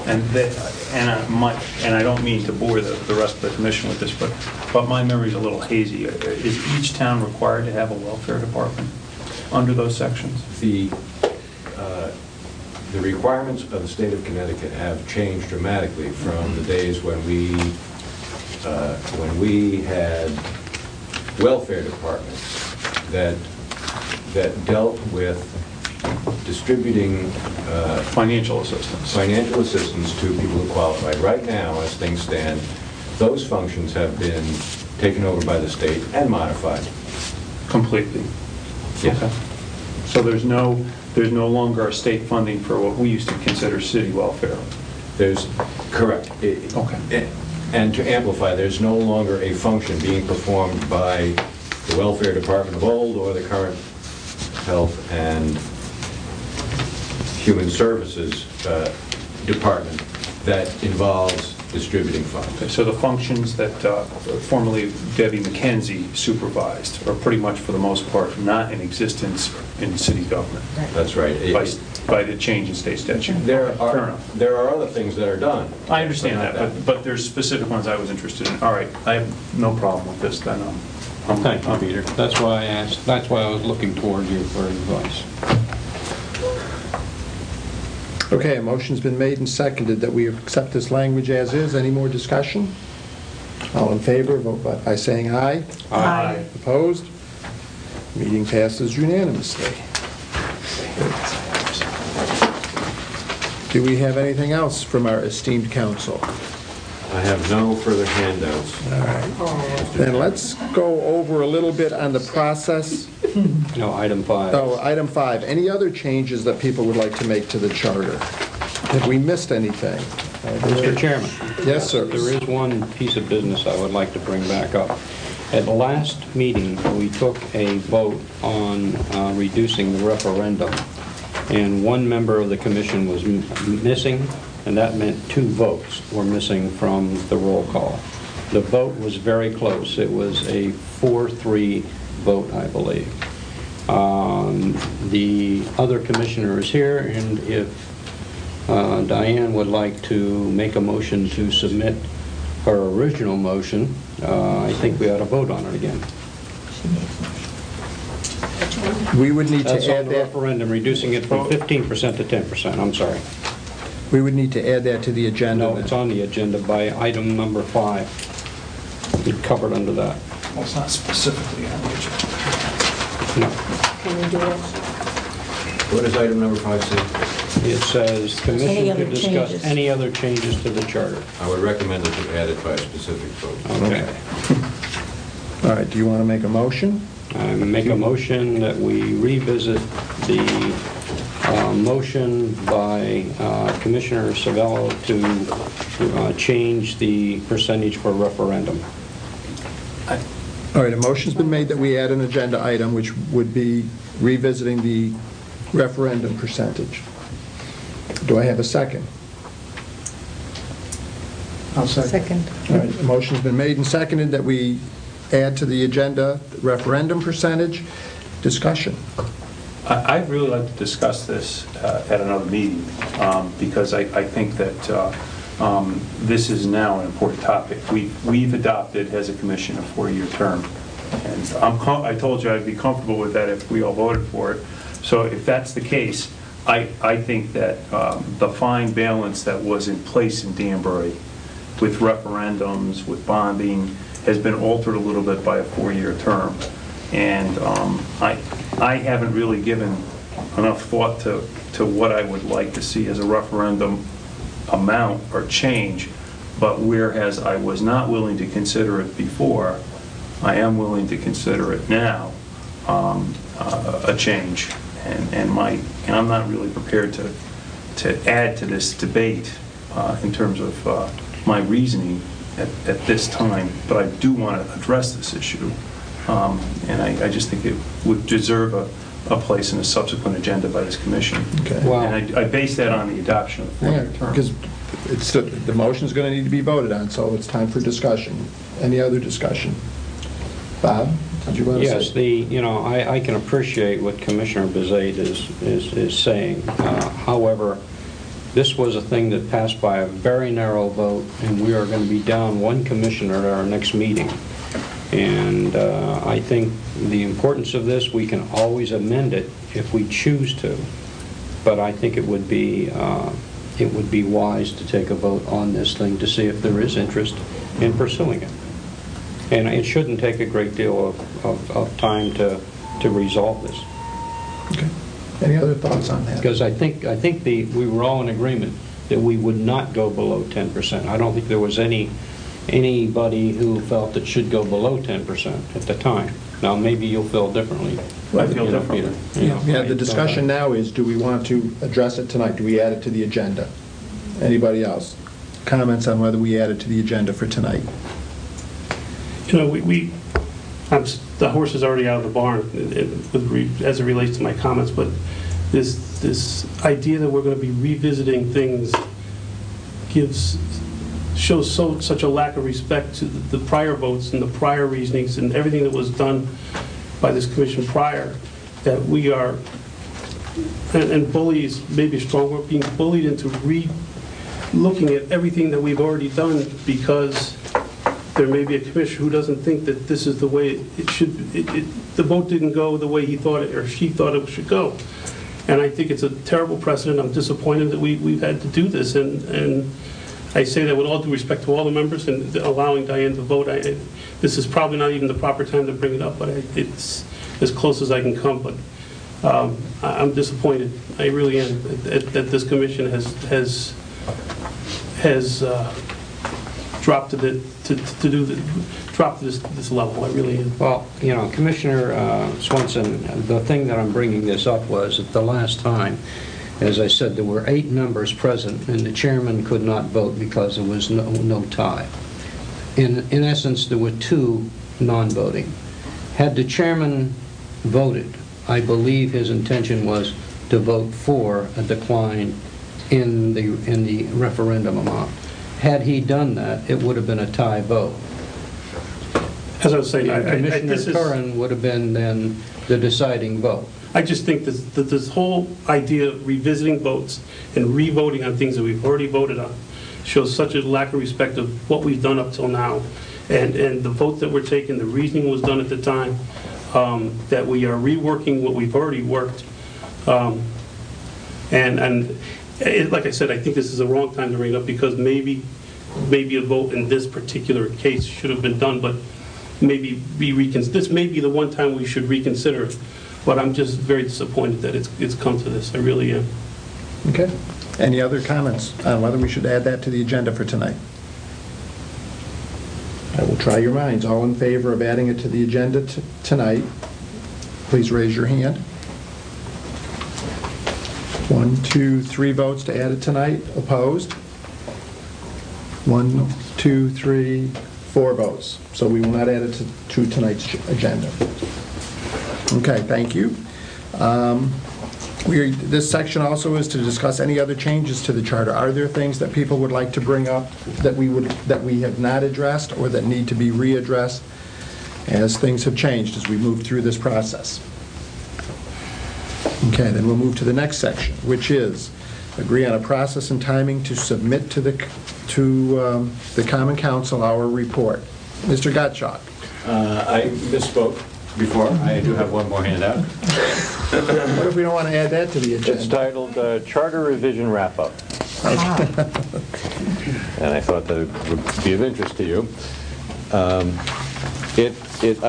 And I don't mean to bore the rest of the commission with this, but my memory's a little hazy. Is each town required to have a welfare department under those sections? The requirements of the state of Connecticut have changed dramatically from the days when we had welfare departments that dealt with distributing Financial assistance. financial assistance to people who qualified. Right now, as things stand, those functions have been taken over by the state and modified. Completely. Yes. Okay. So there's no longer a state funding for what we used to consider city welfare. There's, correct. Okay. And to amplify, there's no longer a function being performed by the welfare department of old or the current health and human services department that involves distributing funds. So the functions that formerly Debbie McKenzie supervised are pretty much, for the most part, not in existence in city government That's right. by the change in state statute. There Fair enough. are other things that are done. I understand not that, but there's specific ones I was interested in. All right, I have no problem with this then. Thank you, Peter. That's why I asked, that's why I was looking toward you for advice. Okay, a motion's been made and seconded that we accept this language as is. Any more discussion? All in favor, vote by saying aye. Aye. Opposed? Meeting passes unanimously. Do we have anything else from our esteemed council? I have no further handouts. All right. Then let's go over a little bit on the process. No, item 5. Oh, item 5, any other changes that people would like to make to the charter? Have we missed anything? Mr. Chairman. Yes, sir. There is one piece of business I would like to bring back up. At the last meeting, we took a vote on reducing the referendum, and one member of the commission was missing, and that meant 2 votes were missing from the roll call. The vote was very close. It was a 4-3 vote, I believe. The other commissioner is here, and if Diane would like to make a motion to submit her original motion, I think we ought to vote on it again. We would need That's to on add the that, referendum, reducing it from 15% to 10%, I'm sorry. we would need to add that to the agenda. No, it's on the agenda by item number 5. It's covered under that. Well, it's not specifically on the agenda. No. Can we do it? What does item number 5 say? It says, Any commission other could discuss changes? any other changes to the charter. I would recommend that you add it by a specific vote. Okay. All right, do you want to make a motion? I make a motion that we revisit the motion by Commissioner Savello to change the percentage for referendum. All right, a motion's been made that we add an agenda item, which would be revisiting the referendum percentage. Do I have a second? I'll second. All right, a motion's been made and seconded that we add to the agenda the referendum percentage. Discussion. I'd really like to discuss this at another meeting, because I think that this is now an important topic. We've adopted, as a commission, a 4-year term, and I told you I'd be comfortable with that if we all voted for it. So if that's the case, I think that the fine balance that was in place in Danbury with referendums, with bonding, has been altered a little bit by a 4-year term. And I haven't really given enough thought to what I would like to see as a referendum amount or change, but whereas I was not willing to consider it before, I am willing to consider it now, a change. And I'm not really prepared to add to this debate in terms of my reasoning at this time, but I do want to address this issue. And I just think it would deserve a place in a subsequent agenda by this commission. Okay. Wow. And I base that on the adoption of the 4-year term. Because it's the motion's going to need to be voted on, so it's time for discussion. Any other discussion? Bob, did you want to say? Yes, I can appreciate what Commissioner Bezade is saying. However, this was a thing that passed by a very narrow vote, and we are going to be down one commissioner at our next meeting. And I think the importance of this, we can always amend it if we choose to, but I think it would be wise to take a vote on this thing to see if there is interest in pursuing it. And it shouldn't take a great deal of time to resolve this. Okay. Any other thoughts on that? Because I think we were all in agreement that we would not go below 10%. I don't think there was anybody who felt it should go below 10% at the time. Now, maybe you'll feel differently. I feel differently. Yeah, the discussion now is, do we want to address it tonight? Do we add it to the agenda? Anybody else? Comments on whether we add it to the agenda for tonight? The horse is already out of the barn as it relates to my comments, but this idea that we're going to be revisiting things shows such a lack of respect to the prior votes and the prior reasonings and everything that was done by this commission prior, that we are, and bullies, maybe a strong word, being bullied into looking at everything that we've already done because there may be a commissioner who doesn't think that this is the way it should, the vote didn't go the way he thought it or she thought it should go. And I think it's a terrible precedent. I'm disappointed that we've had to do this, and I say that with all due respect to all the members and allowing Diane to vote. This is probably not even the proper time to bring it up, but it's as close as I can come. But I'm disappointed. I really am that this commission has dropped to this level. I really am. Well, Commissioner Swenson, the thing that I'm bringing this up was at the last time, as I said, there were 8 members present, and the chairman could not vote because there was no tie. In essence, there were 2 non-voting. Had the chairman voted, I believe his intention was to vote for a decline in the referendum amount. Had he done that, it would have been a tie vote. As I was saying, Commissioner Curran would have been then the deciding vote. I just think that this whole idea of revisiting votes and re-voting on things that we've already voted on shows such a lack of respect of what we've done up till now. And the votes that were taken, the reasoning was done at the time, that we are reworking what we've already worked. Like I said, I think this is the wrong time to bring it up because maybe a vote in this particular case should have been done, but maybe this may be the one time we should reconsider it, but I'm just very disappointed that it's come to this. I really am. Okay. Any other comments on whether we should add that to the agenda for tonight? I will try your minds. All in favor of adding it to the agenda tonight, please raise your hand. 1, 2, 3 votes to add it tonight. Opposed? 1, 2, 3, 4 votes. So we will not add it to tonight's agenda. Okay, thank you. This section also is to discuss any other changes to the charter. Are there things that people would like to bring up that we have not addressed or that need to be readdressed as things have changed as we move through this process? Okay, then we'll move to the next section, which is agree on a process and timing to submit to the Common Council our report. Mr. Gottschalk. I misspoke before. I do have one more handout. What if we don't want to add that to the agenda? It's titled Charter Revision Wrap-Up. And I thought that it would be of interest to you. It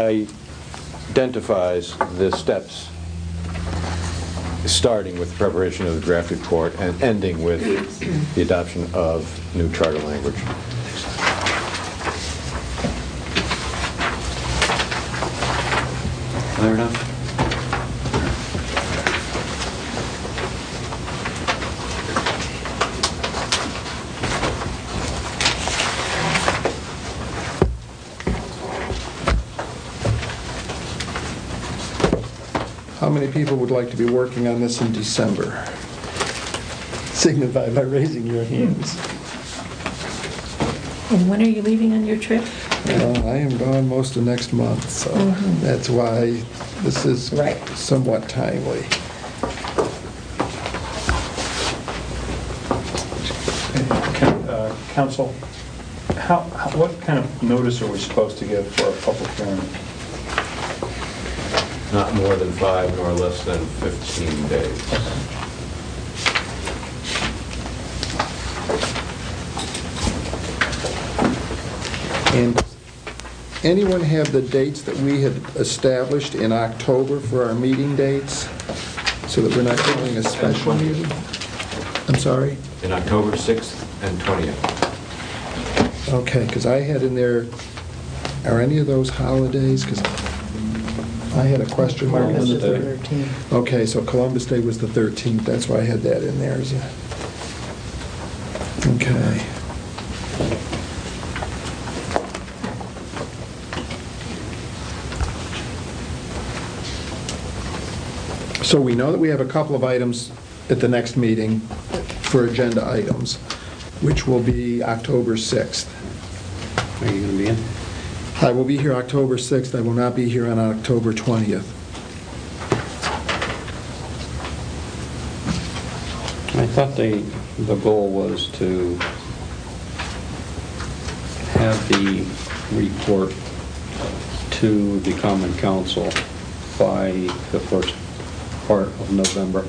identifies the steps starting with the preparation of the draft report and ending with the adoption of new charter language. Clear enough? How many people would like to be working on this in December? Signify by raising your hands. And when are you leaving on your trip? I am gone most of next month, so that's why this is somewhat timely. Council, what kind of notice are we supposed to give for a public hearing? Not more than 5 nor less than 15 days. And anyone have the dates that we had established in October for our meeting dates, so that we're not doing a special meeting? I'm sorry? In October 6th and 20th. Okay, because I had in there, are any of those holidays? Because I had a question mark. Columbus is the 13th. Okay, so Columbus Day was the 13th. That's why I had that in there. Okay. So we know that we have a couple of items at the next meeting for agenda items, which will be October 6th. Are you going to be in? I will be here October 6th. I will not be here on October 20th. I thought the goal was to have the report to the Common Council by the first part of November.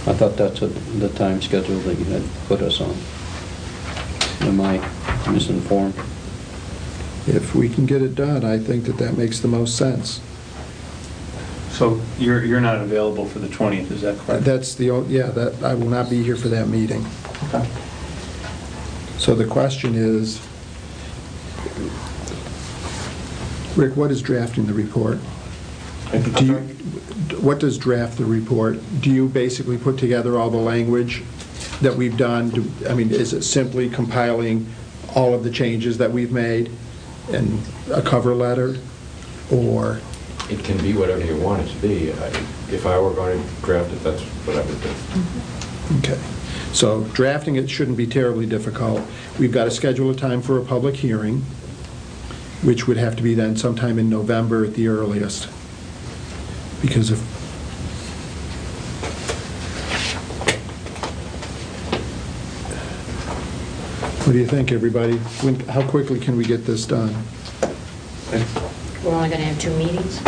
I thought that's the time schedule that you had put us on. Am I misinformed? If we can get it done, I think that makes the most sense. So you're not available for the 20th, is that correct? That's that I will not be here for that meeting. Okay. So the question is, Rick, what is drafting the report? What does draft the report? Do you basically put together all the language that we've done? Is it simply compiling all of the changes that we've made in a cover letter, or? It can be whatever you want it to be. If I were going to draft it, that's what I would do. Okay. So drafting it shouldn't be terribly difficult. We've got to schedule a time for a public hearing, which would have to be then sometime in November at the earliest. Because if what do you think, everybody? How quickly can we get this done? We're only going to have 2 meetings?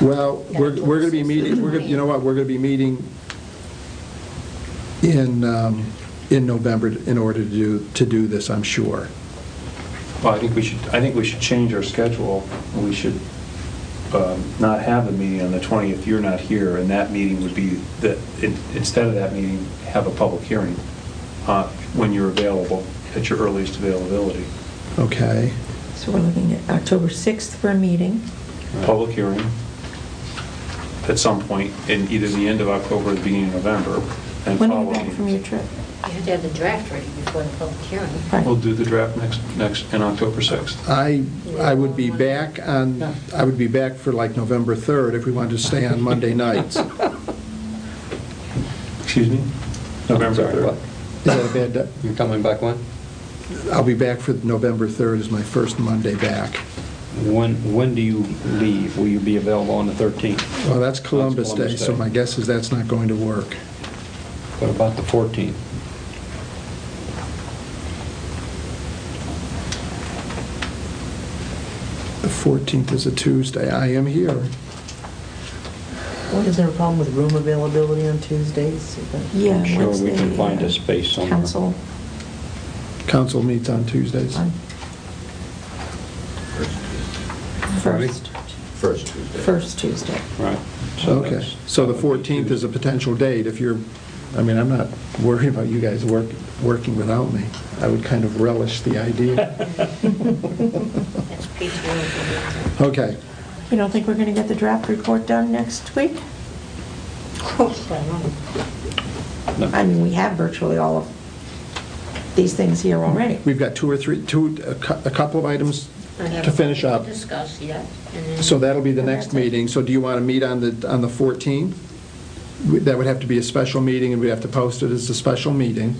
Well, we're going to be meeting. You know what? We're going to be meeting in in November in order to do this, I'm sure. Well, I think we should change our schedule. We should not have the meeting on the 20th. You're not here, and that meeting would be, instead of that meeting, have a public hearing when you're available, at your earliest availability. Okay. So we're looking at October 6th for a meeting. Public hearing at some point in either the end of October or the beginning of November. And When are you following back from your trip? You have to have the draft ready before the public hearing. Right. We'll do the draft next in October 6th. I would be back for like November 3rd if we wanted to stay on Monday nights. Is Excuse me? November Sorry, 3rd. what? that a bad day? You're coming back when? I'll be back for November 3rd is my first Monday back. When do you leave? Will you be available on the 13th? Well, that's Columbus Day, Columbus so Day. my guess is that's not going to work. What about the 14th? The 14th is a Tuesday. I am here. Well, is there a problem with room availability on Tuesdays? Yeah. I'm sure what's we can the, find a space somewhere. Council. Council meets on Tuesdays. on Friday? First Tuesday. First Tuesday. Right. Okay, that's- so the that would be 14th is a Tuesday. potential date. If you're, I mean, I'm not worried about you guys working without me. I would kind of relish the idea. That's PTO. Okay, You don't think we're going to get the draft report done next week? I mean, we have virtually all of these things here already. we've got a couple of items to finish up. Discuss, yeah. And then- So that'll be the And next that's it. meeting. So do you want to meet on the 14th? That would have to be a special meeting, and we'd have to post it as a special meeting.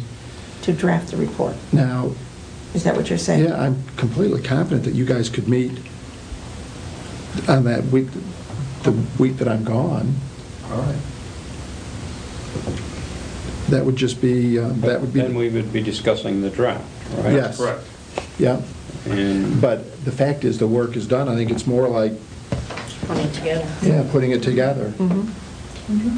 To draft the report. Now, Is that what you're saying? yeah, I'm completely confident that you guys could meet on that week, the week that I'm gone. All right. That would just be, that would be, Then we would be discussing the draft, right? Yes. Correct. yeah. And But the fact is, the work is done. I think it's more like, Putting it together. yeah, putting it together. Mm-hmm.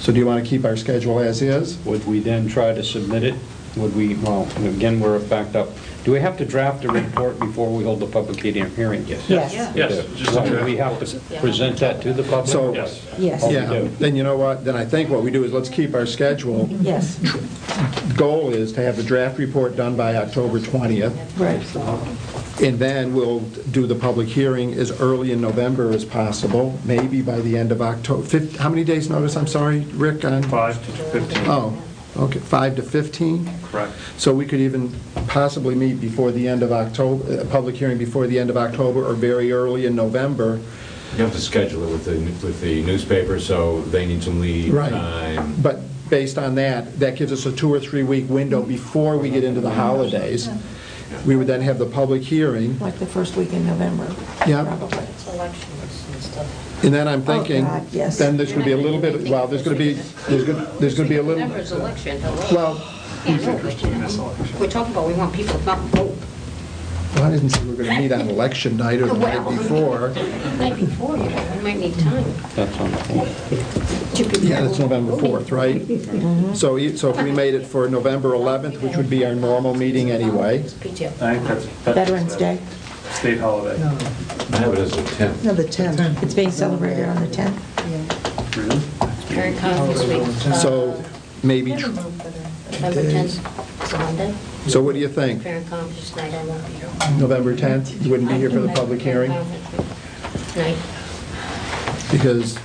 So do you want to keep our schedule as is? would we then try to submit it? Would we, well, again, we're backed up. Do we have to draft a report before we hold the public hearing? Yes. Yes. Yeah. Yes. just a So draft. we have to present that to the public? So- Yes. Yes. Oh, we Yeah, do. then you know what? Then I think what we do is let's keep our schedule. Yes, Goal is to have the draft report done by October 20th, right. and then we'll do the public hearing as early in November as possible, maybe by the end of October. How many days' notice, I'm sorry, Rick, on? 5 to 15. Oh, okay, 5 to 15? Correct. So we could even possibly meet before the end of October, a public hearing before the end of October, or very early in November. You have to schedule it with the newspaper, so they need some lead Right. time. But based on that, that gives us a 2 or 3 week window before we get into the holidays. We would then have the public hearing. Like the first week in November. Yeah. Probably. It's elections and stuff. And then I'm thinking, God, yes. then there's going to be a little bit, well, there's going to be a little, November's election, hello. well, Yeah, no, but, you know, we're talking about, we want people to come out and vote. I didn't say we were going to meet on election night or the night before. The night before, you know, we might need time. That's on the 4th. to prepare. Yeah, that's November 4th, right? So if we made it for November 11th, which would be our normal meeting anyway, It's PTO. I think that's Veterans Day. State holiday. I have it as the 10th. No, the 10th. It's being celebrated on the 10th. Really? Parent conference week. so maybe, November 10th, it's a Monday. so what do you think? Parent conference night, I won't be here. November 10th, you wouldn't be here for the public hearing? Night. Because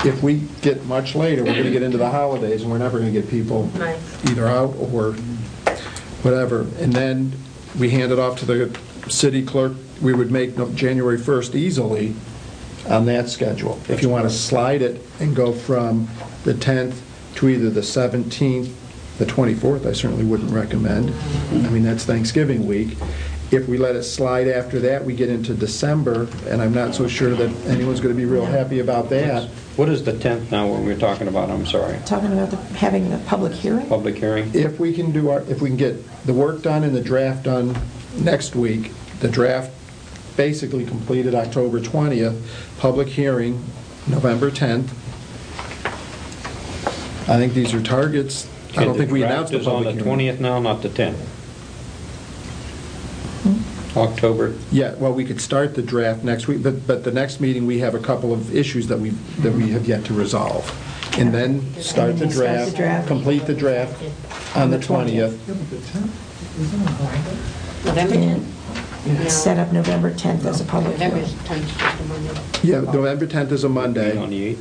if we get much later, we're going to get into the holidays, and we're never going to get people Right. either out or whatever. And then we hand it off to the city clerk. We would make January 1st easily on that schedule. If you want to slide it and go from the 10th to either the 17th, the 24th, I certainly wouldn't recommend. I mean, that's Thanksgiving week. If we let it slide after that, we get into December, and I'm not so sure that anyone's going to be real happy about that. What is the 10th now, what we're talking about? I'm sorry. Talking about having the public hearing? Public hearing? If we can get the work done and the draft done next week, the draft basically completed October 20th, public hearing November 10th. I think these are targets I don't think we announced the The draft public is on hearing. the 20th now, not the 10th. October. Yeah, well, we could start the draft next week, but the next meeting, we have a couple of issues that we have yet to resolve. And then start the draft, complete the draft on the 20th. November 10th? And set up November 10th as a public November hearing. 10th is just a Monday. Yeah, November 10th is a On Monday. the 8th.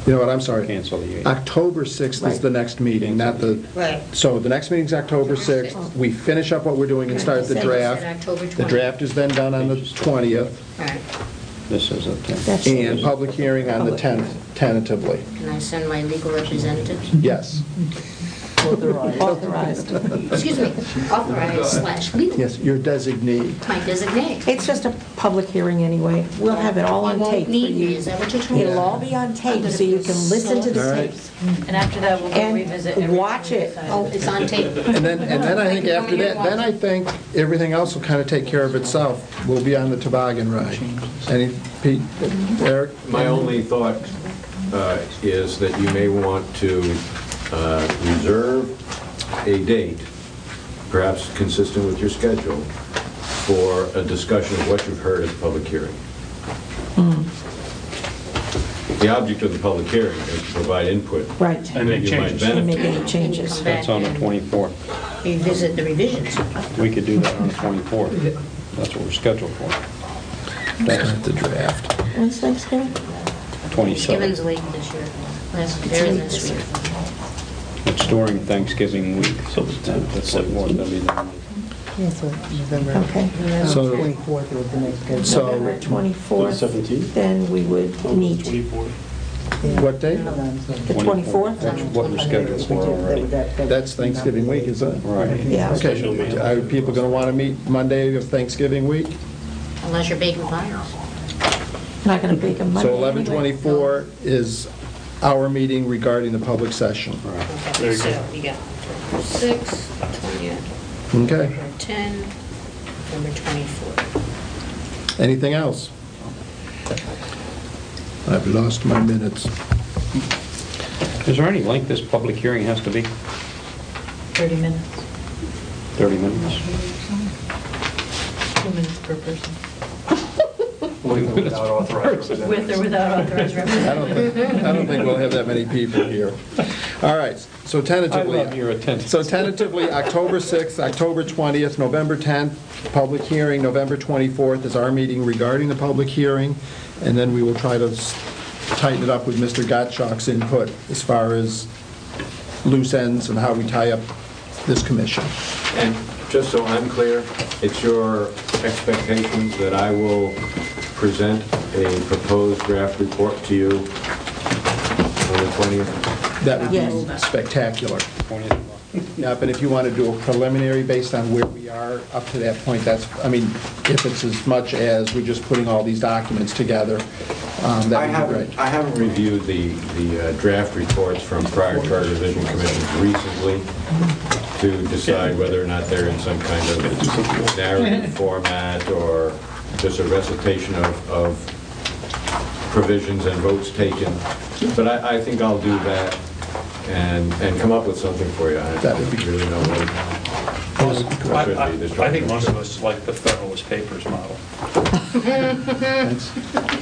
You know what, I'm sorry. Cancel the 8th. October 6th is the next meeting, not the, Right. so the next meeting's October 6th. We finish up what we're doing and start the Said draft. October 20th. The draft is then done on the 20th, All right. This is the 10th. That's- and public hearing on the 10th, tentatively. Can I send my legal representatives? Yes. Authorized. Excuse me, authorized / legal. Yes, your designee. My designate. It's just a public hearing anyway. We'll have it all on You won't tape for need me, you. is that what you're trying to It'll say? all be on tape, so you can listen to All the right. tapes. And after that, we'll go And revisit everything. watch we it. decided. Oh, it's on tape. And then I think after that, then I think everything else will kind of take care of itself. We'll be on the toboggan ride. Any, Pete, Eric? My only thought is that you may want to reserve a date, perhaps consistent with your schedule, for a discussion of what you've heard at the public hearing. The object of the public hearing is to provide input. Right. And make You might changes. And make benefit. any changes. Come back That's on the and 24th. Revisit the revisions. We could do that on the 24th. That's what we're scheduled for. That's Start the draft. When's Thanksgiving? Thanksgiving's 27th. late this year. Last very last week. It's during Thanksgiving week. So the 10th, That's what more than be done. Yeah, so November Okay. So- 24th was the next schedule. So- November The 24th, 17th? then we would meet. 24th. Yeah. What day? No, I'm sorry. The 24th? That's what we're scheduled for already. That's Thanksgiving week, isn't it? Right. Yeah. Okay, are people going to want to meet Monday of Thanksgiving week? Unless you're baking pies. Not going to bake a Monday So anyway. 11/24 is our meeting regarding the public session. Right. Okay, so you got October 6th, 20th, Okay. November 10, November 24th. Anything else? I've lost my minutes. Is there any length this public hearing has to be? 30 minutes. 30 minutes? 2 minutes per person. With or without authorized With representatives. or without authorized representatives. I don't think we'll have that many people here. All right, so I tentatively. love your attendance. So tentatively, October 6th, October 20th, November 10th, public hearing, November 24th is our meeting regarding the public hearing, and then we will try to tighten it up with Mr. Gottschalk's input as far as loose ends and how we tie up this commission. And just so I'm clear, it's your expectation that I will present a proposed draft report to you on the 20th? That would be Yes. spectacular. 20th. Yeah, but if you want to do a preliminary based on where we are up to that point, that's, I mean, if it's as much as we're just putting all these documents together, I that would be great. haven't reviewed the draft reports from prior charter revision commissions recently to decide whether or not they're in some kind of narrative format or just a recitation of provisions and votes taken. But I think I'll do that and come up with something for you. I That would be really know what it should be. I think most of us like the Federalist Papers model.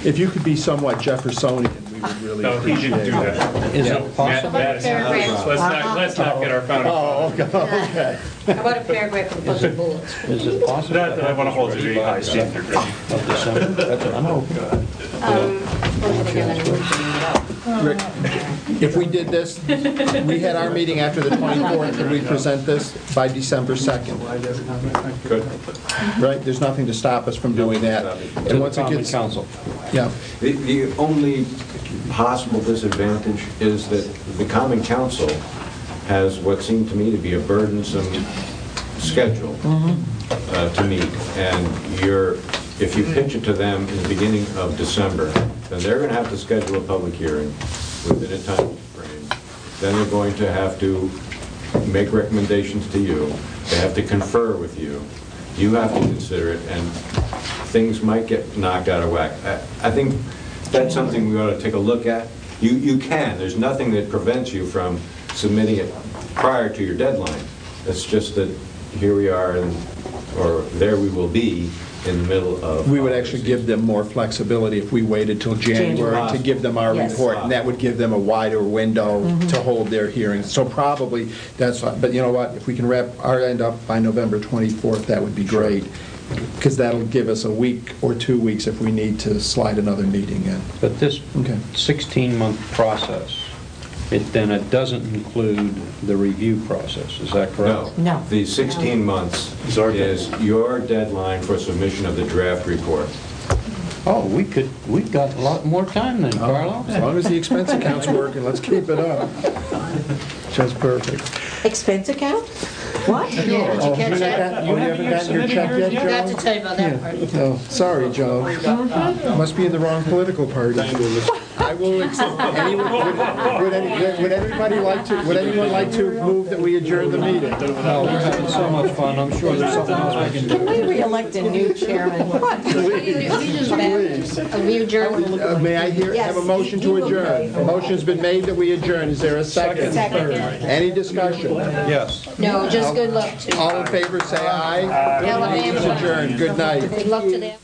If you could be somewhat Jeffersonian, we would really No, he appreciate didn't do it. that. Is Yeah. it possible? Let's not get our founding Oh, fathers. okay. How about a paragraph with a bunch of bullets? Is it possible? That I want to hold to the high standard. Of December? That's what I'm hoping. Rick, if we did this, we had our meeting after the 24th, could we present this by December 2nd? Good. Right? There's nothing to stop us from doing that. And once it Common gets, council. yeah, The only possible disadvantage is that the Common Council has what seemed to me to be a burdensome schedule to meet. And if you pitch it to them in the beginning of December, then they're going to have to schedule a public hearing within a time frame. Then they're going to have to make recommendations to you. They have to confer with you. You have to consider it, and things might get knocked out of whack. I think that's something we ought to take a look at. You can. There's nothing that prevents you from submitting it prior to your deadline. It's just that here we are, or there we will be in the middle of... We would actually give them more flexibility if we waited till January to give them our Yes. report, and that would give them a wider window to hold their hearings. So probably, that's, but you know what, if we can wrap our end up by November 24th, that would be great, because that'll give us a week or 2 weeks if we need to slide another meeting in. But this Okay. 16-month process, it doesn't include the review process, is that correct? No. The 16 months Is our is your deadline for submission of the draft report. Oh, we've got a lot more time then, Carlo. As long as the expense account's working, let's keep it up. Just perfect. Expense account? What? Oh, you haven't gotten your check yet, Joe? Forgot to tell you about that part. Oh, sorry, Joe. Must be in the wrong political party. I will accept, would anyone like to move that we adjourn the meeting? No, we're having so much fun, I'm sure there's something else we can do. Can we re-elect a new chairman? What? We adjourn. May I have a motion to adjourn? A motion's been made that we adjourn. Is there a second? Second. Any discussion? Yes. No, just good luck to All in favor, say aye. Alabama. Meeting's adjourned. Good night. Good luck to them.